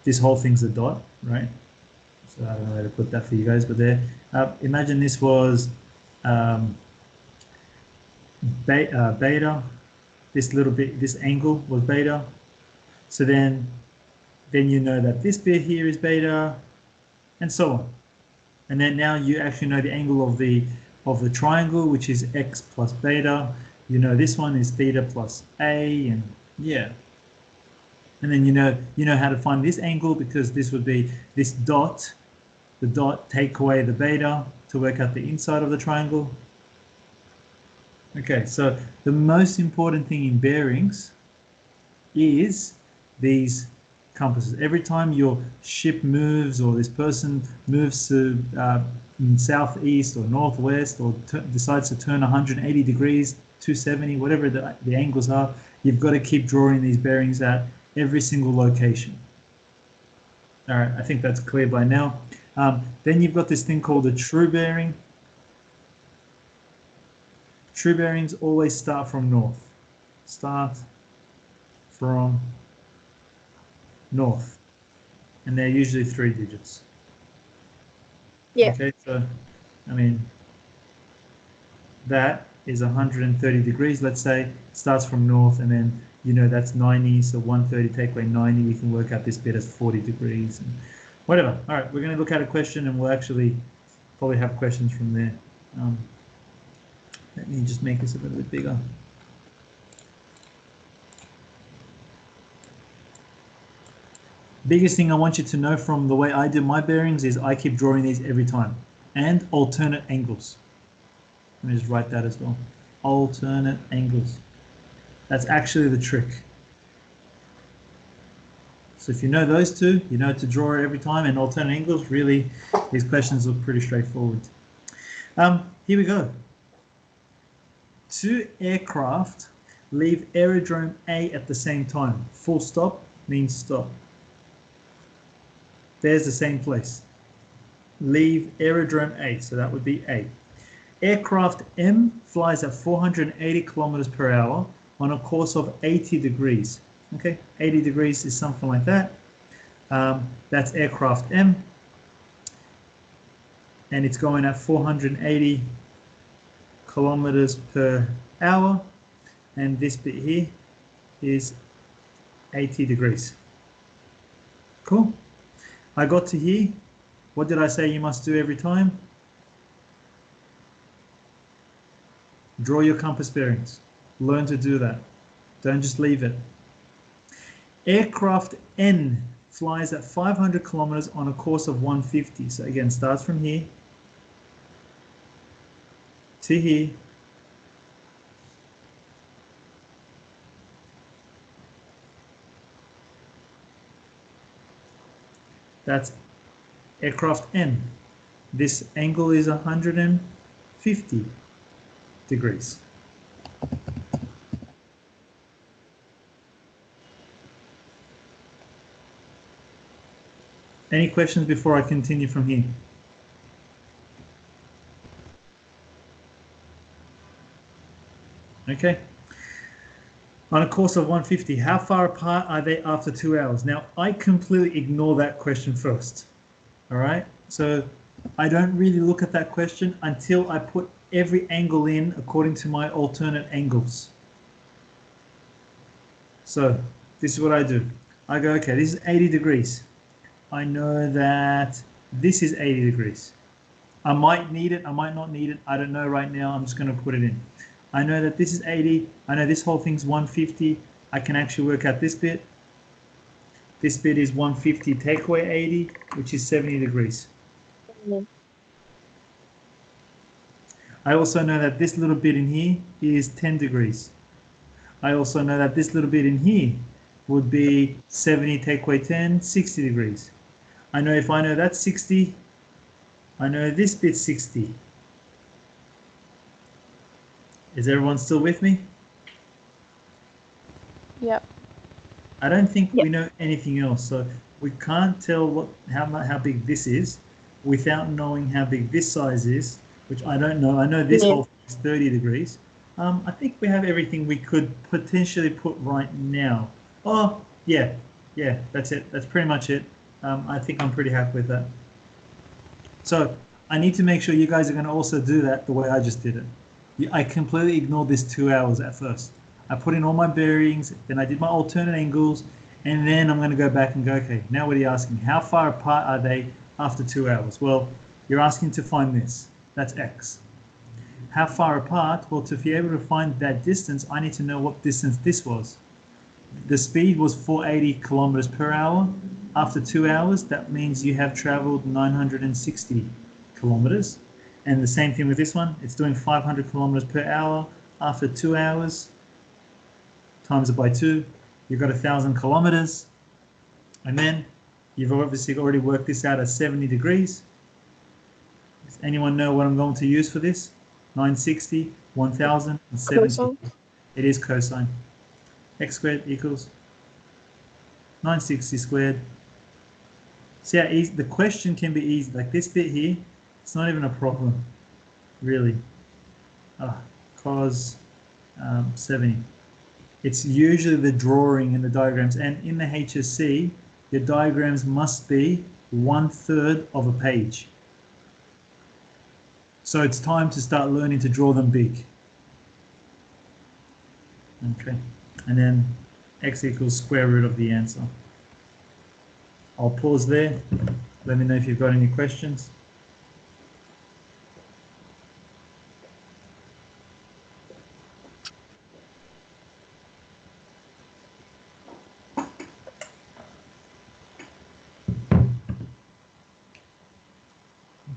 this whole thing's a dot, right? So I don't know where to put that for you guys, but there. Imagine this was beta. This little bit, this angle was beta. So then you know that this bit here is beta, and so on. And then now you actually know the angle of the triangle, which is x plus beta. You know this one is theta plus a, and yeah. And then you know how to find this angle, because this would be this dot. The dot, take away the beta to work out the inside of the triangle. Okay, so the most important thing in bearings is these compasses. Every time your ship moves, or this person moves to southeast or northwest, or decides to turn 180 degrees, 270, whatever the angles are, you've got to keep drawing these bearings at every single location. All right, I think that's clear by now. Then you've got this thing called a true bearing. True bearings always start from north. Start from north. And they're usually 3 digits. Yeah. Okay, so, I mean, that is 130 degrees, let's say, starts from north, and then you know that's 90, so 130 take away 90, we can work out this bit as 40 degrees. And Whatever. All right, we're going to look at a question and we'll actually probably have questions from there. Let me just make this a little bit bigger. Biggest thing I want you to know from the way I do my bearings is I keep drawing these every time. And alternate angles. Let me just write that as well. Alternate angles. That's actually the trick. So if you know those two, you know to draw it every time, and alternate angles, really, these questions look pretty straightforward. Here we go. 2 aircraft leave aerodrome A at the same time. Full stop means stop. There's the same place. Leave aerodrome A, so that would be A. Aircraft M flies at 480 kilometers per hour on a course of 80 degrees. Okay, 80 degrees is something like that. That's aircraft M. And it's going at 480 kilometers per hour. And this bit here is 80 degrees. Cool. I got to here. What did I say you must do every time? Draw your compass bearings. Learn to do that. Don't just leave it. Aircraft N flies at 500 kilometers on a course of 150. So again, starts from here to here. That's aircraft N. This angle is 150 degrees. Any questions before I continue from here? Okay. On a course of 150, how far apart are they after 2 hours? Now, I completely ignore that question first. All right. So I don't really look at that question until I put every angle in according to my alternate angles. So this is what I do. I go, okay, this is 80 degrees. I know that this is 80 degrees. I might need it, I might not need it. I don't know right now. I'm just going to put it in. I know that this is 80. I know this whole thing's 150. I can actually work out this bit. This bit is 150, take away 80, which is 70 degrees. I also know that this little bit in here is 10 degrees. I also know that this little bit in here would be 70, take away 10, 60 degrees. I know if I know that's 60, I know this bit's 60. Is everyone still with me? Yep. I don't think we know anything else, so we can't tell how big this is without knowing how big this size is, which I don't know. I know this whole thing is 30 degrees. I think we have everything we could potentially put right now. Oh, yeah, that's it. That's pretty much it. I think I'm pretty happy with that. So I need to make sure you guys are going to also do that the way I just did it. I completely ignored this 2 hours at first. I put in all my bearings, then I did my alternate angles, and then I'm going to go back and go, okay, now what are you asking? How far apart are they after 2 hours? Well, you're asking to find this. That's X. How far apart? Well, to be able to find that distance, I need to know what distance this was. The speed was 480 kilometers per hour. After 2 hours, that means you have traveled 960 kilometers. And the same thing with this one. It's doing 500 kilometers per hour. After 2 hours, times it by 2, you've got 1,000 kilometers. And then you've obviously already worked this out at 70 degrees. Does anyone know what I'm going to use for this? 960, 1,000, and 70. Cosine. It is cosine. X squared equals 960 squared. See how easy the question can be easy. Like this bit here, it's not even a problem, really. Cos 70. It's usually the drawing and the diagrams, and in the HSC, your diagrams must be 1/3 of a page. So it's time to start learning to draw them big. Okay, and then x equals square root of the answer. I'll pause there. Let me know if you've got any questions.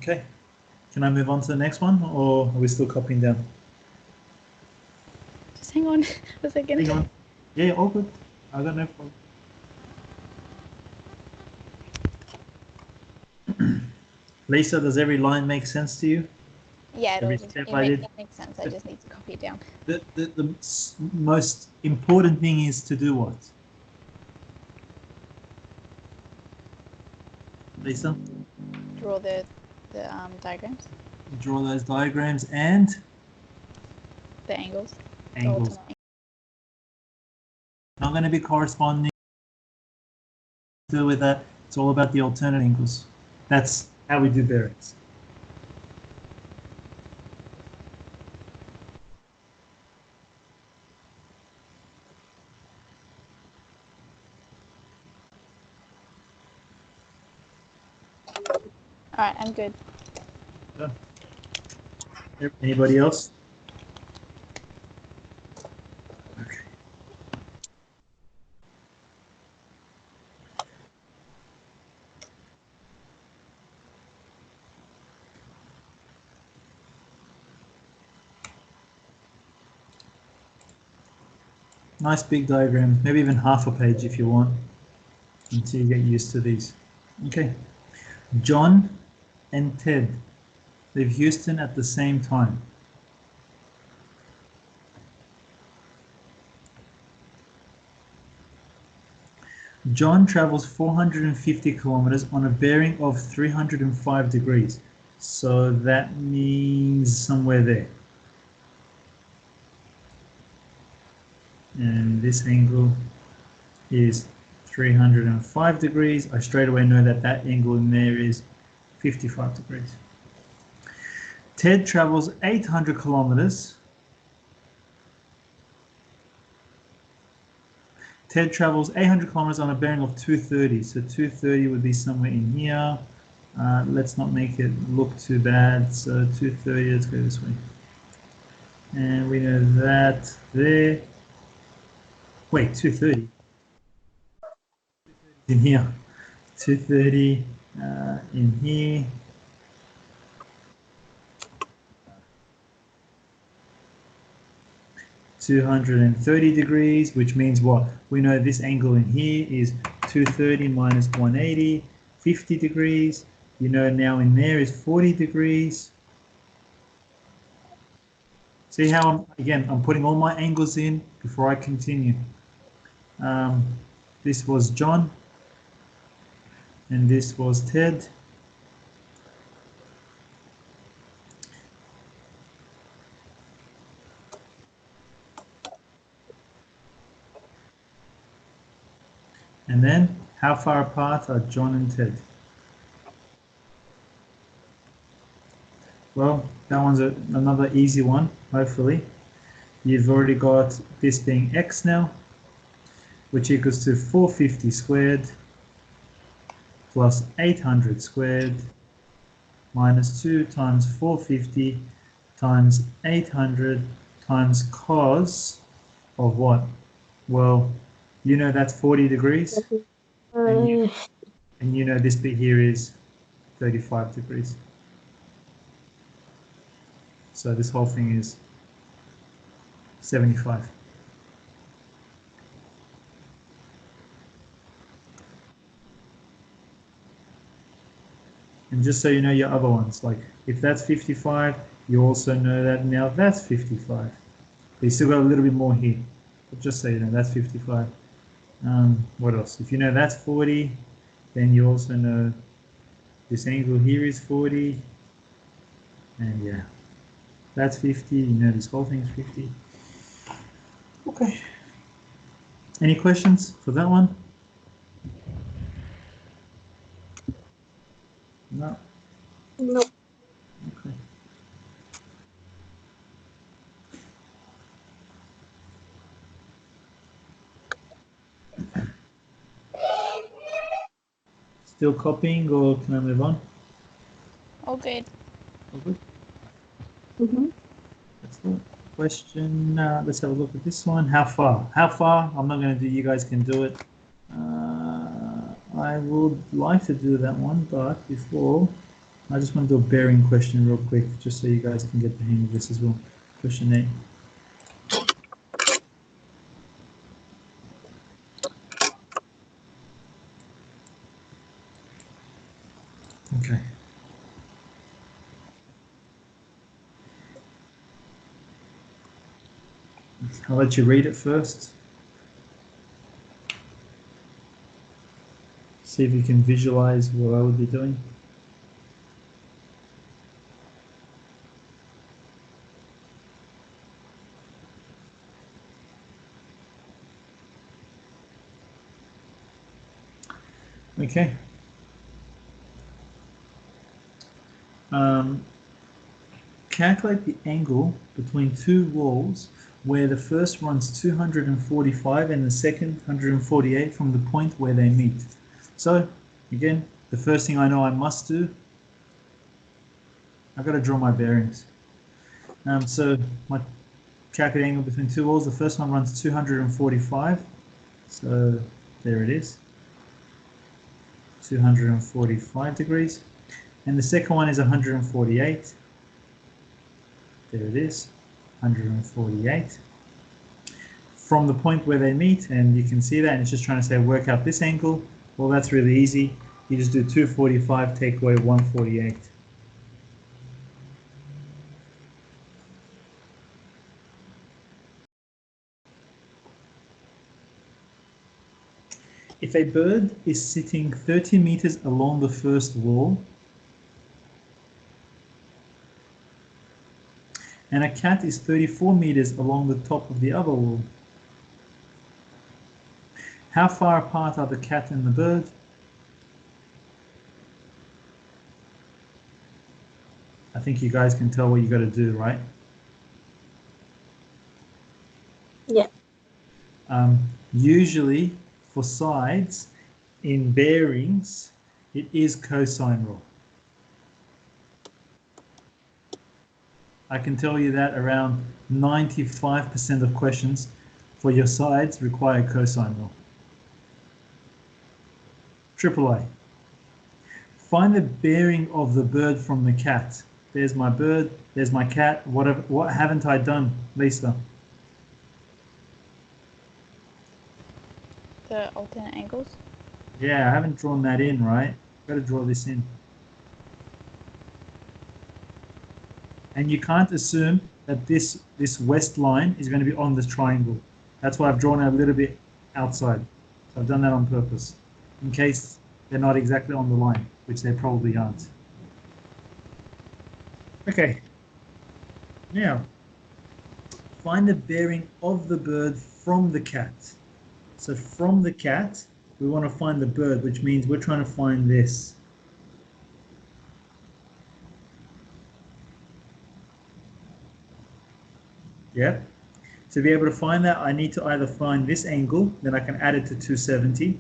Okay, can I move on to the next one, or are we still copying down? Just hang on a second. Hang on. Yeah, all good. I got no problem. Lisa, does every line make sense to you? Yeah, Every it step I did. makes sense. I just need to copy it down. The most important thing is to do what? Lisa? Draw the diagrams, Draw those diagrams and the angles. the angles. alternate Not going to be corresponding. Do with that. It's all about the alternate angles. That's how we do bearings. All right, I'm good. Anybody else? Okay. Nice big diagram, maybe even half a page if you want, until you get used to these. Okay. John and Ted leave Houston at the same time. John travels 450 kilometers on a bearing of 305 degrees. So that means somewhere there. And this angle is 305 degrees. I straight away know that that angle in there is 55 degrees. Ted travels 800 kilometers. Ted travels 800 kilometers on a bearing of 230. So 230 would be somewhere in here. Let's not make it look too bad. So 230, let's go this way. And we know that there. Wait, 230. In here. 230 in here. (230 degrees), which means what? We know this angle in here is 230 minus 180, 50 degrees. You know now in there is 40 degrees. See how I'm putting all my angles in before I continue. This was John, and this was Ted. And then, how far apart are John and Ted? Well, that one's another easy one, hopefully. You've already got this being x now, which equals to 450 squared plus 800 squared minus 2 times 450 times 800 times cos of what? Well, you know that's 40 degrees, and you know this bit here is 35 degrees. So this whole thing is 75. And just so you know your other ones, like if that's 55, you also know that now that's 55. But you still got a little bit more here. But just so you know, that's 55. What else? If you know that's 40, then you also know this angle here is 40. And yeah, that's 50. You know this whole thing's 50. Okay. Any questions for that one? No. Nope. Okay. Still copying, or can I move on? All good. All good. Mm-hmm. That's the question. Let's have a look at this one. How far? How far? I'm not going to do. You guys can do it. I would like to do that one, but before, I just want to do a bearing question real quick, just so you guys can get the hang of this as well. Question 8. Okay. I'll let you read it first. See if you can visualize what I would be doing. Okay. Calculate the angle between two walls where the first runs 245 and the second 148 from the point where they meet. So, again, the first thing I know I must do, I've got to draw my bearings. So, my calculate angle between two walls, the first one runs 245. So, there it is. 245 degrees. And the second one is 148. There it is, 148. From the point where they meet, and you can see that, and it's just trying to say work out this angle. Well, that's really easy. You just do 245, take away 148. If a bird is sitting 30 meters along the first wall, and a cat is 34 meters along the top of the other wall, how far apart are the cat and the bird? I think you guys can tell what you got to do, right? Yeah. Usually for sides in bearings, it is cosine rule. I can tell you that around 95% of questions for your sides require cosine rule. Triple A. Find the bearing of the bird from the cat. There's my bird, there's my cat. What haven't I done, Lisa? The alternate angles. Yeah, I haven't drawn that in, right? Got to draw this in. And you can't assume that this west line is going to be on this triangle. That's why I've drawn it a little bit outside. So I've done that on purpose, in case they're not exactly on the line, which they probably aren't. Okay. Now, find the bearing of the bird from the cat. So from the cat, we want to find the bird, which means we're trying to find this. Yeah. To be able to find that, I need to either find this angle, then I can add it to 270,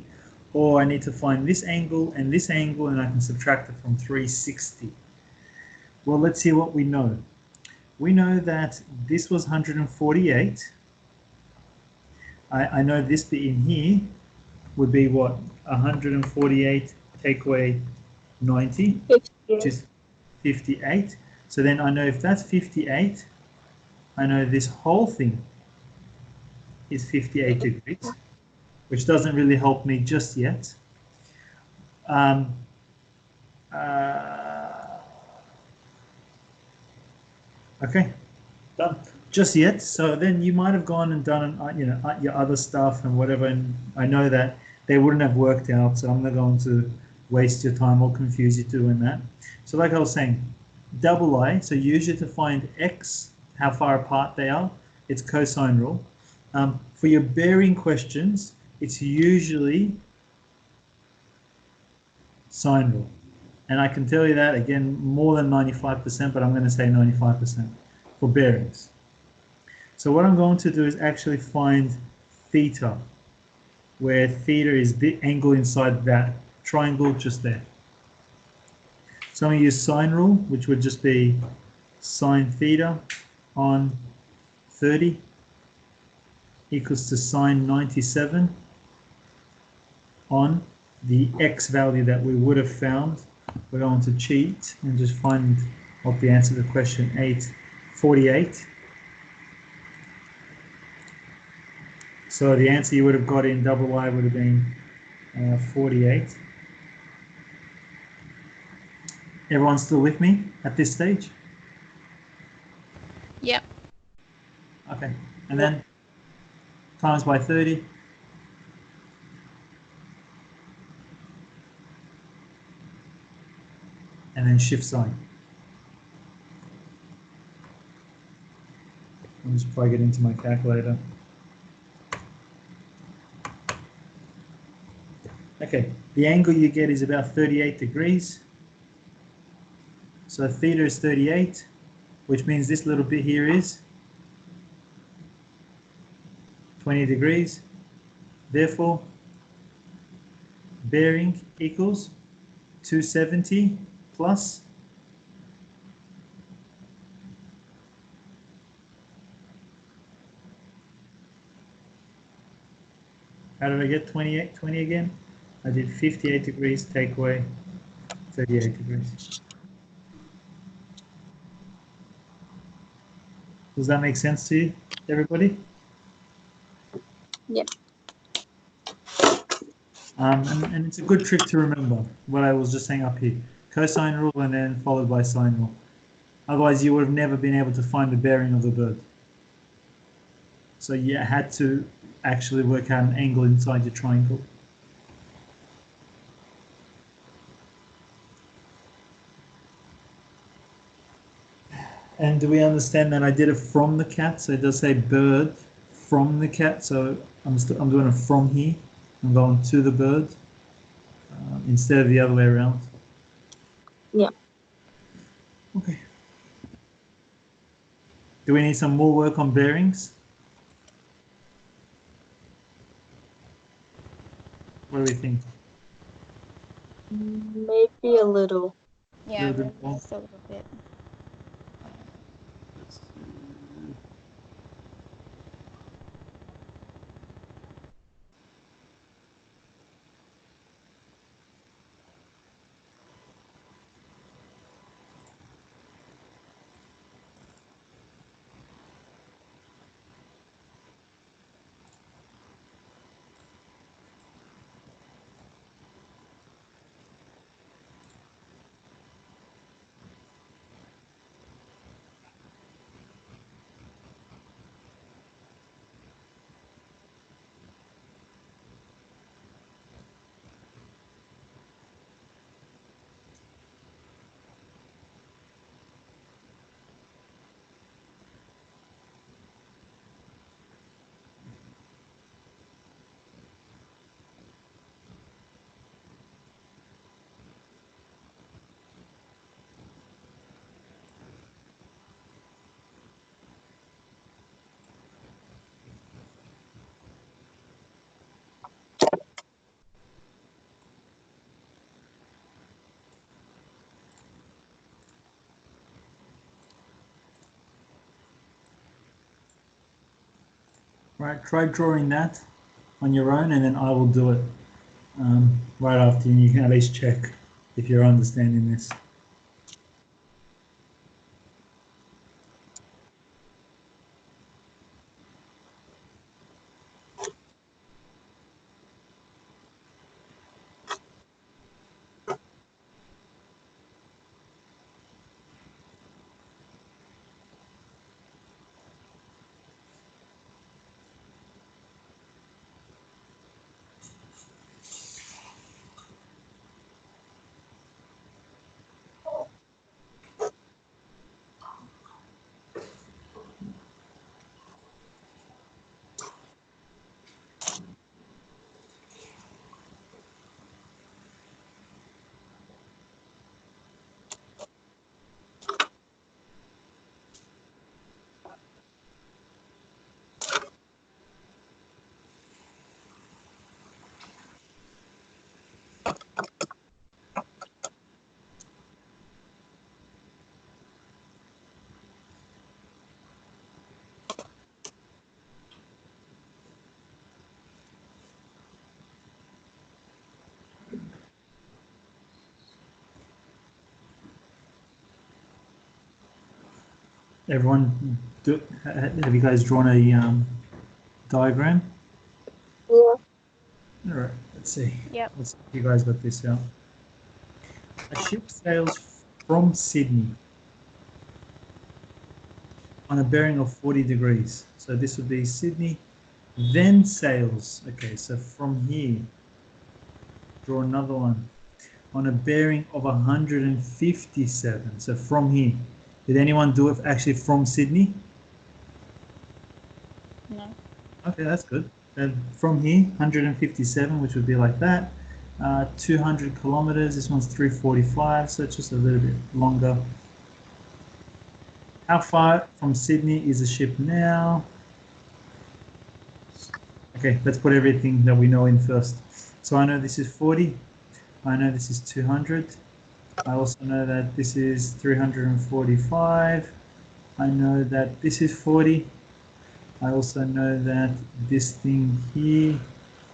or I need to find this angle, and I can subtract it from 360. Well, let's see what we know. We know that this was 148. I know this bit in here would be what? 148 take away 90, which is 58. So then I know if that's 58, I know this whole thing is 58 degrees, which doesn't really help me just yet. Okay, done. Just yet. So then you might have gone and done, your other stuff and whatever, and I know that they wouldn't have worked out, so I'm not going to waste your time or confuse you doing that. So like I was saying, double I, so usually to find x, how far apart they are, it's cosine rule. For your bearing questions, it's usually sine rule. And I can tell you that, again, more than 95%, but I'm going to say 95% for bearings. So what I'm going to do is actually find theta, where theta is the angle inside that triangle just there. So I'm going to use sine rule, which would just be sine theta on 30 equals to sine 97 on the x value that we would have found. We're going to cheat and just find what the answer to the question 48. So the answer you would have got in double I would have been 48. Everyone still with me at this stage? Yep. Okay, and then times by 30. And then shift sign. I'll just plug it into my calculator. Okay, the angle you get is about 38 degrees. So theta is 38, which means this little bit here is 20 degrees. Therefore, bearing equals 270 plus how did I get 20 again? I did 58 degrees, take away 38 degrees. Does that make sense to you, everybody? Yeah. And it's a good trick to remember what I was just saying up here. Cosine rule and then followed by sine rule. Otherwise you would have never been able to find the bearing of the bird. So you had to actually work out an angle inside your triangle. And do we understand that I did it from the cat? So it does say bird from the cat. So I'm doing it from here. I'm going to the bird instead of the other way around. Yeah. Okay. Do we need some more work on bearings? What do we think? Maybe a little. Yeah, Little maybe bit more. just a little bit. Right, try drawing that on your own and then I will do it right after you can at least check if you're understanding this. Everyone, have you guys drawn a diagram? Yeah. All right, let's see. Yep. Let's see if you guys got this out. A ship sails from Sydney on a bearing of 40 degrees. So this would be Sydney, then sails. Okay, so from here, draw another one on a bearing of 157. So from here, did anyone do it actually from Sydney? No. Okay, that's good. Then from here, 157, which would be like that. 200 kilometers. This one's 345, so it's just a little bit longer. How far from Sydney is the ship now? Okay, let's put everything that we know in first. So I know this is 40. I know this is 200. I also know that this is 345. I know that this is 40. I also know that this thing here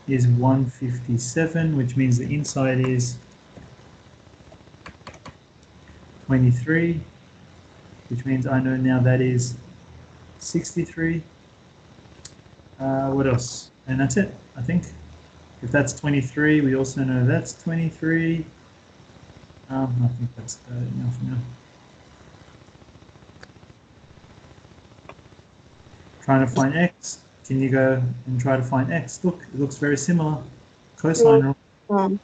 is 157, which means the inside is 23, which means I know now that is 63. What else? And that's it, I think. If that's 23, we also know that's 23. I think that's enough now. Trying to find x. Can you go and try to find x? Look, it looks very similar. Cosine rule.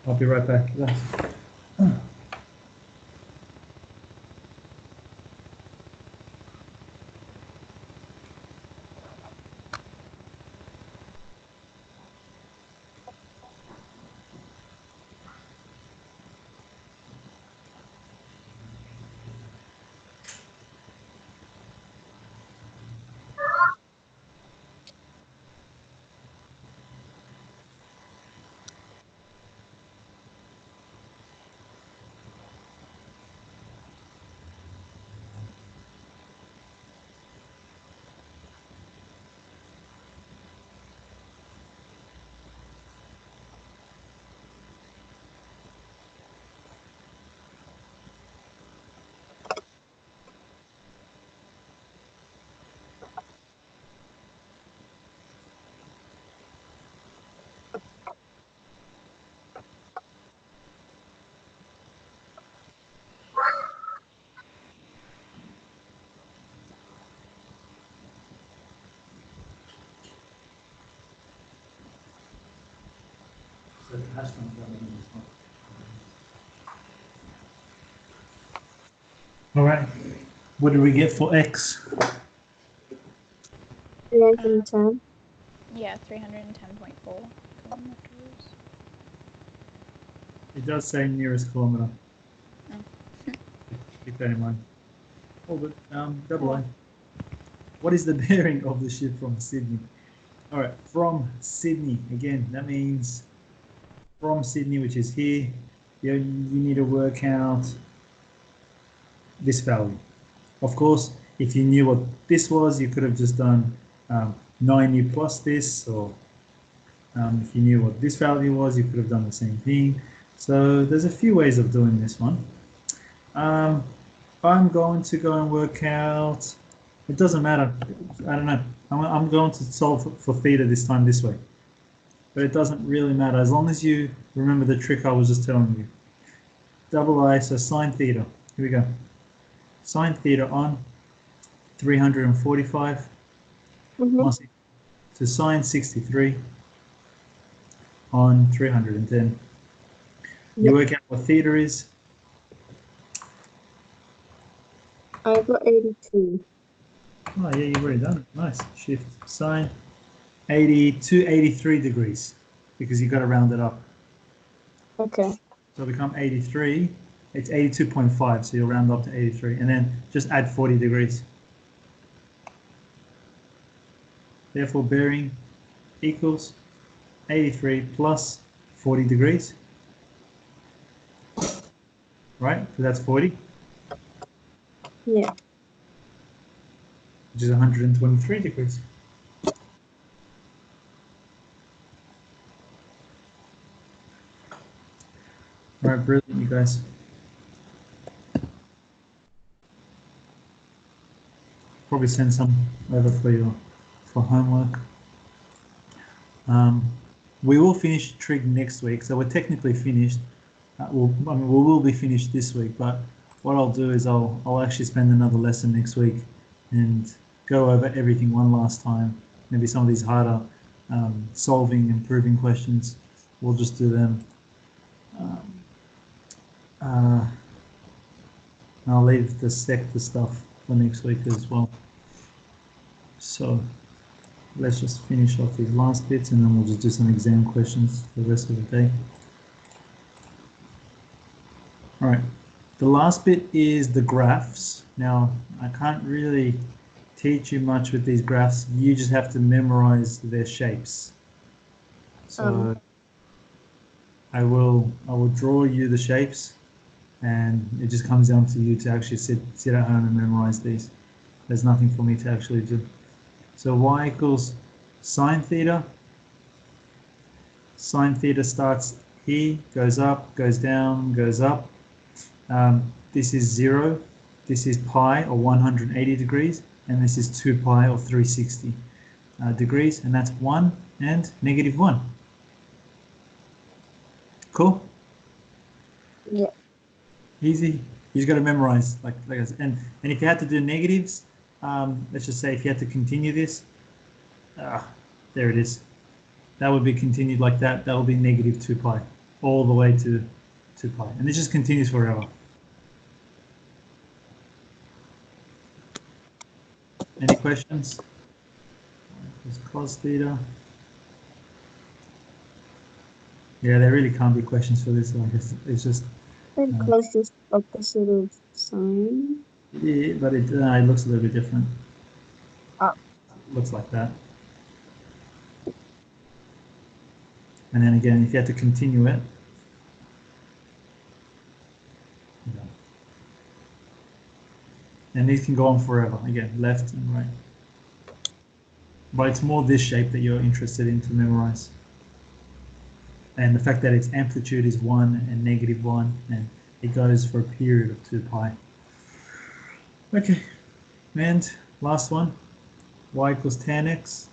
I'll be right back. All right. What did we get for x? 310. Yeah, 310.4 kilometers. It does say nearest kilometer. Oh. Keep that in mind. Oh, but double A. What is the bearing of the ship from Sydney? All right, from Sydney. Again, that means from Sydney, which is here, you need to work out this value. Of course, if you knew what this was, you could have just done 9u plus this, or if you knew what this value was, you could have done the same thing. So there's a few ways of doing this one. I'm going to go and work out, it doesn't matter, I don't know, I'm going to solve for theta this time this way. But it doesn't really matter, as long as you remember the trick I was just telling you. Double I, so sine theta, here we go. Sine theta on 345 plus to sine 63 on 310. You work out what theta is. I got 82. Oh yeah, you've already done it. Nice. Shift sine 82, 83 degrees, because you've got to round it up. Okay. So it'll become 83. It's 82.5, so you'll round up to 83, and then just add 40 degrees. Therefore, bearing equals 83 plus 40 degrees. Right? So that's 40. Yeah. Which is 123 degrees. Right. All right, brilliant, you guys. Probably send some over for homework. We will finish trig next week, so we're technically finished. We will be finished this week, but what I'll do is I'll actually spend another lesson next week and go over everything one last time. Maybe some of these harder solving and proving questions, we'll just do them. I'll leave the sector stuff for next week as well. So let's just finish off these last bits and then we'll just do some exam questions for the rest of the day. All right, the last bit is the graphs. Now, I can't really teach you much with these graphs. You just have to memorize their shapes. So I will draw you the shapes, and it just comes down to you to actually sit at home and memorize these. There's nothing for me to actually do. So y equals sine theta. Sine theta starts here, goes up, goes down, goes up. This is 0, this is pi or 180 degrees, and this is 2 pi or 360 degrees, and that's 1 and -1. Cool? Yeah. Easy. You just got to memorize, like I said. And if you had to do negatives, let's just say if you had to continue this, there it is. That would be continued like that. That will be -2 pi, all the way to 2 pi, and it just continues forever. Any questions? It's cos theta. Yeah, there really can't be questions for this. Like it's just. And cos is opposite of sine. Yeah, but it looks a little bit different. Oh. Looks like that. And then again, if you had to continue it. Yeah. And these can go on forever. Again, left and right. But it's more this shape that you're interested in to memorize. And the fact that its amplitude is 1 and -1, and it goes for a period of 2 pi. Okay, and last one, y equals tan x.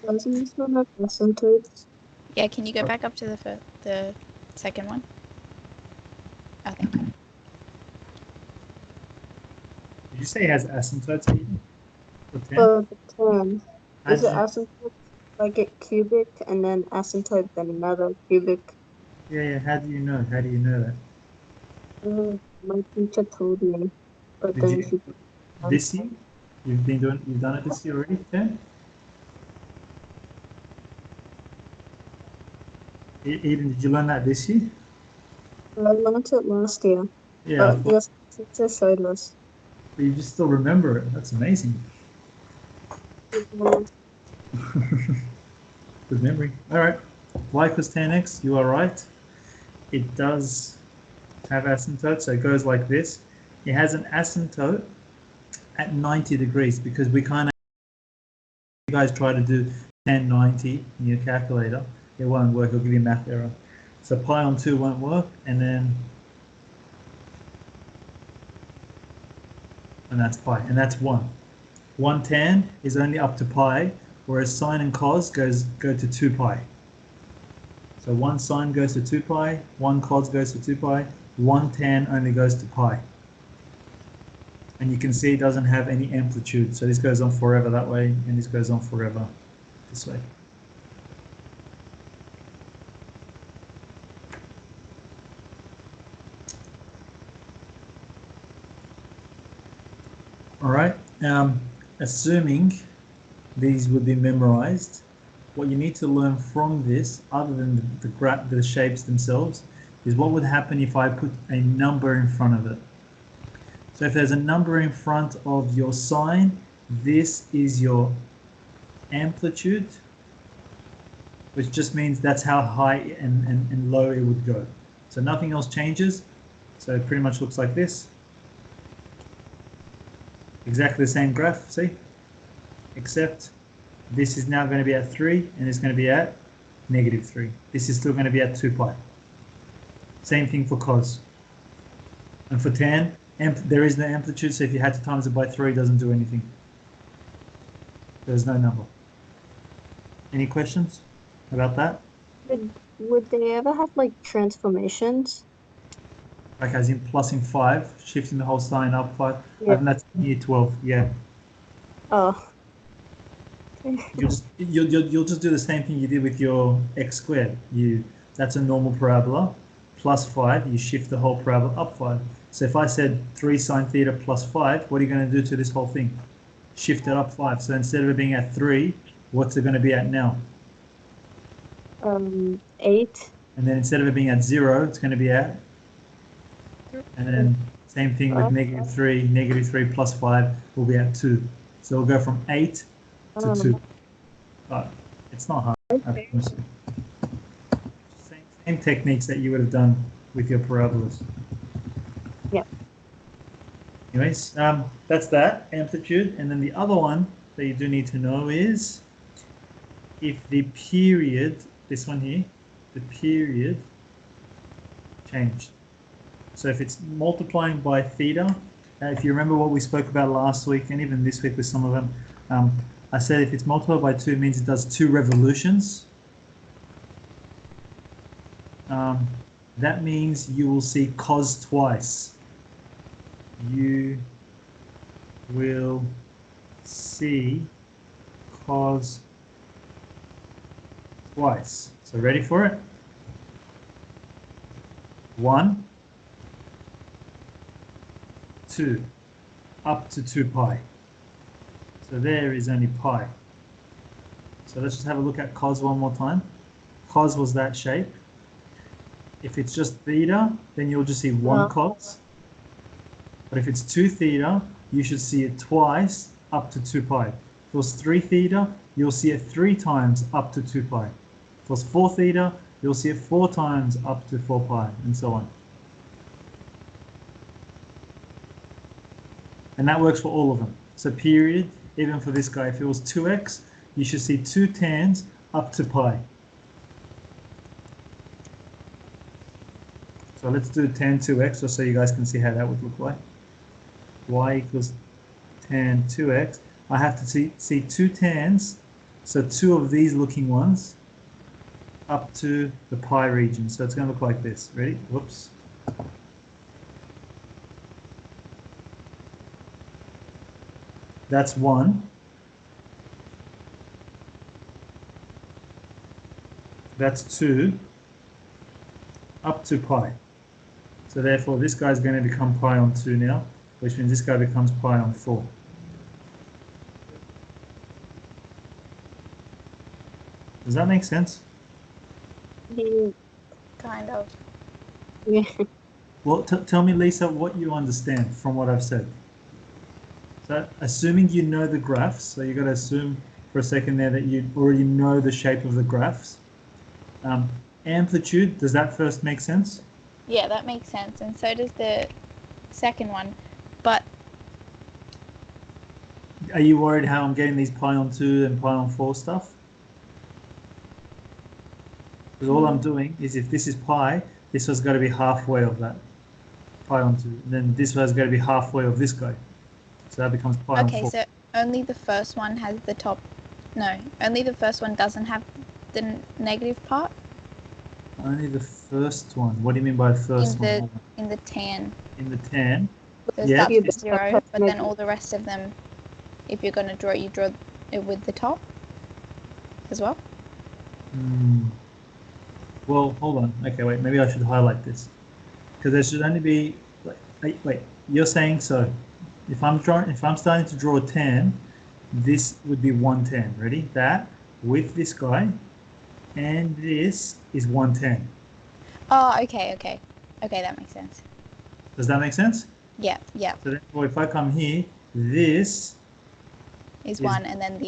Doesn't this one have asymptotes? Yeah, can you go back up to the second one? Oh, thank you. Did you say it has asymptotes? For tan? The tan. Is it asymptote like a cubic and then asymptote then another cubic? Yeah, how do you know? How do you know that? My teacher told me, but Did then you, she. this year? You've done it this year already, Tan? Eden, did you learn that this year? I learned it last year. Yeah, But yes, teacher showed us. but you just still remember it. That's amazing. Yeah. Good memory. All right, y equals tan x, you are right. It does have asymptote, so it goes like this. It has an asymptote at 90 degrees because we can't. You guys try to do tan 90 in your calculator, it won't work. It'll give you a math error. So pi on 2 won't work, and that's pi, and that's 1. 1 tan is only up to pi, whereas sine and cos go to 2 pi. So 1 sine goes to 2 pi, 1 cos goes to 2 pi, 1 tan only goes to pi. And you can see it doesn't have any amplitude, so this goes on forever that way, and this goes on forever this way. All right, assuming these would be memorized, what you need to learn from this, other than the shapes themselves, is what would happen if I put a number in front of it. So if there's a number in front of your sine, this is your amplitude, which just means that's how high and low it would go. So nothing else changes. So it pretty much looks like this. Exactly the same graph, see? Except this is now going to be at 3 and it's going to be at -3. This is still going to be at 2 pi. Same thing for cos. And for tan, there is no amplitude, so if you had to times it by 3, it doesn't do anything. There's no number. Any questions about that? Would they ever have like transformations? Like as in plussing 5, shifting the whole sign up 5. Yeah. And that's in year 12, yeah. Oh. You'll just do the same thing you did with your x squared. That's a normal parabola, plus 5, you shift the whole parabola up 5. So if I said 3 sine theta plus 5, what are you going to do to this whole thing? Shift it up 5. So instead of it being at 3, what's it going to be at now? 8. And then instead of it being at 0, it's going to be at, and then same thing with -3 plus 5 will be at 2. So we'll go from 8 to 2. But it's not hard. I promise you. Same techniques that you would have done with your parabolas. Yeah. Anyways, that's that, amplitude. And then the other one that you do need to know is if the period, this one here, the period changed. So if it's multiplying by theta, if you remember what we spoke about last week and even this week with some of them, I said if it's multiplied by 2, it means it does 2 revolutions. That means you will see cos twice. You will see cos twice. So ready for it? 1, 2, up to 2 pi. So there is only pi. So let's just have a look at cos one more time. Cos was that shape. If it's just theta, then you'll just see 1 cos. But if it's 2 theta, you should see it twice up to 2 pi. If it was 3 theta, you'll see it 3 times up to 2 pi. If it was 4 theta, you'll see it 4 times up to 4 pi, and so on. And that works for all of them. So period, even for this guy, if it was 2x, you should see 2 tans up to pi. So let's do tan 2x just so you guys can see how that would look like. Y equals tan 2x. I have to see 2 tans, so 2 of these looking ones up to the pi region. So it's going to look like this. Ready? Whoops. That's 1. That's 2 up to pi. So therefore this guy's going to become pi on 2 now, which means this guy becomes pi on 4. Does that make sense? Kind of. Yeah. Well, tell me, Lisa, what you understand from what I've said. So assuming you know the graphs, so you've got to assume for a second there that you already know the shape of the graphs. Amplitude, does that first make sense? Yeah, that makes sense. And so does the second one. But are you worried how I'm getting these pi on 2 and pi on 4 stuff? Because all I'm doing is if this is pi, this has got to be halfway of that. Pi on 2. And then this has got to be halfway of this guy. So that becomes pi on 4. okay, so only the first one has the top. No, only the first one doesn't have the negative part. Only the first one. What do you mean by the first one? In the tan. In the tan. So it Yeah. starts with 0, but then all the rest of them, if you're going to draw it, you draw it with the top as well. Well, hold on. Okay, wait. Maybe I should highlight this because there should only be. Wait. You're saying so? If I'm starting to draw a tan, this would be 1 tan. Ready? That with this guy, and this is 1 tan. Oh, okay. Okay, that makes sense. Does that make sense? Yeah. So therefore, if I come here, this is 1, and then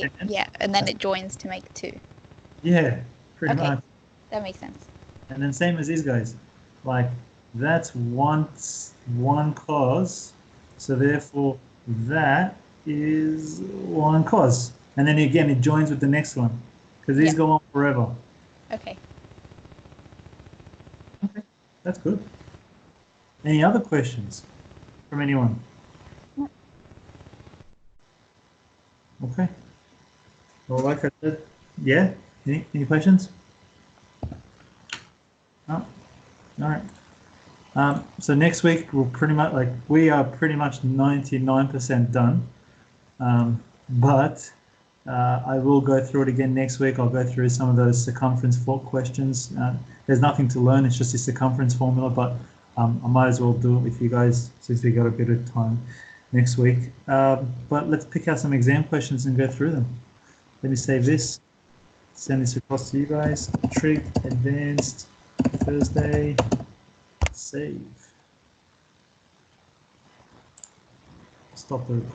and then it joins to make 2. Yeah, pretty much. That makes sense. And then same as these guys, like that's one cos, so therefore that is 1 cos, and then again it joins with the next one because these go on forever. Okay. That's good. Any other questions from anyone? Okay. Well, like I said, yeah. Any questions? No. All right. So next week we'll we are pretty much 99% done. But I will go through it again next week. I'll go through some of those circumference fault questions. There's nothing to learn. It's just a circumference formula, but I might as well do it with you guys since we got a bit of time next week. But let's pick out some exam questions and go through them. Let me save this. Send this across to you guys. Trig Advanced Thursday. Save. Stop the recording.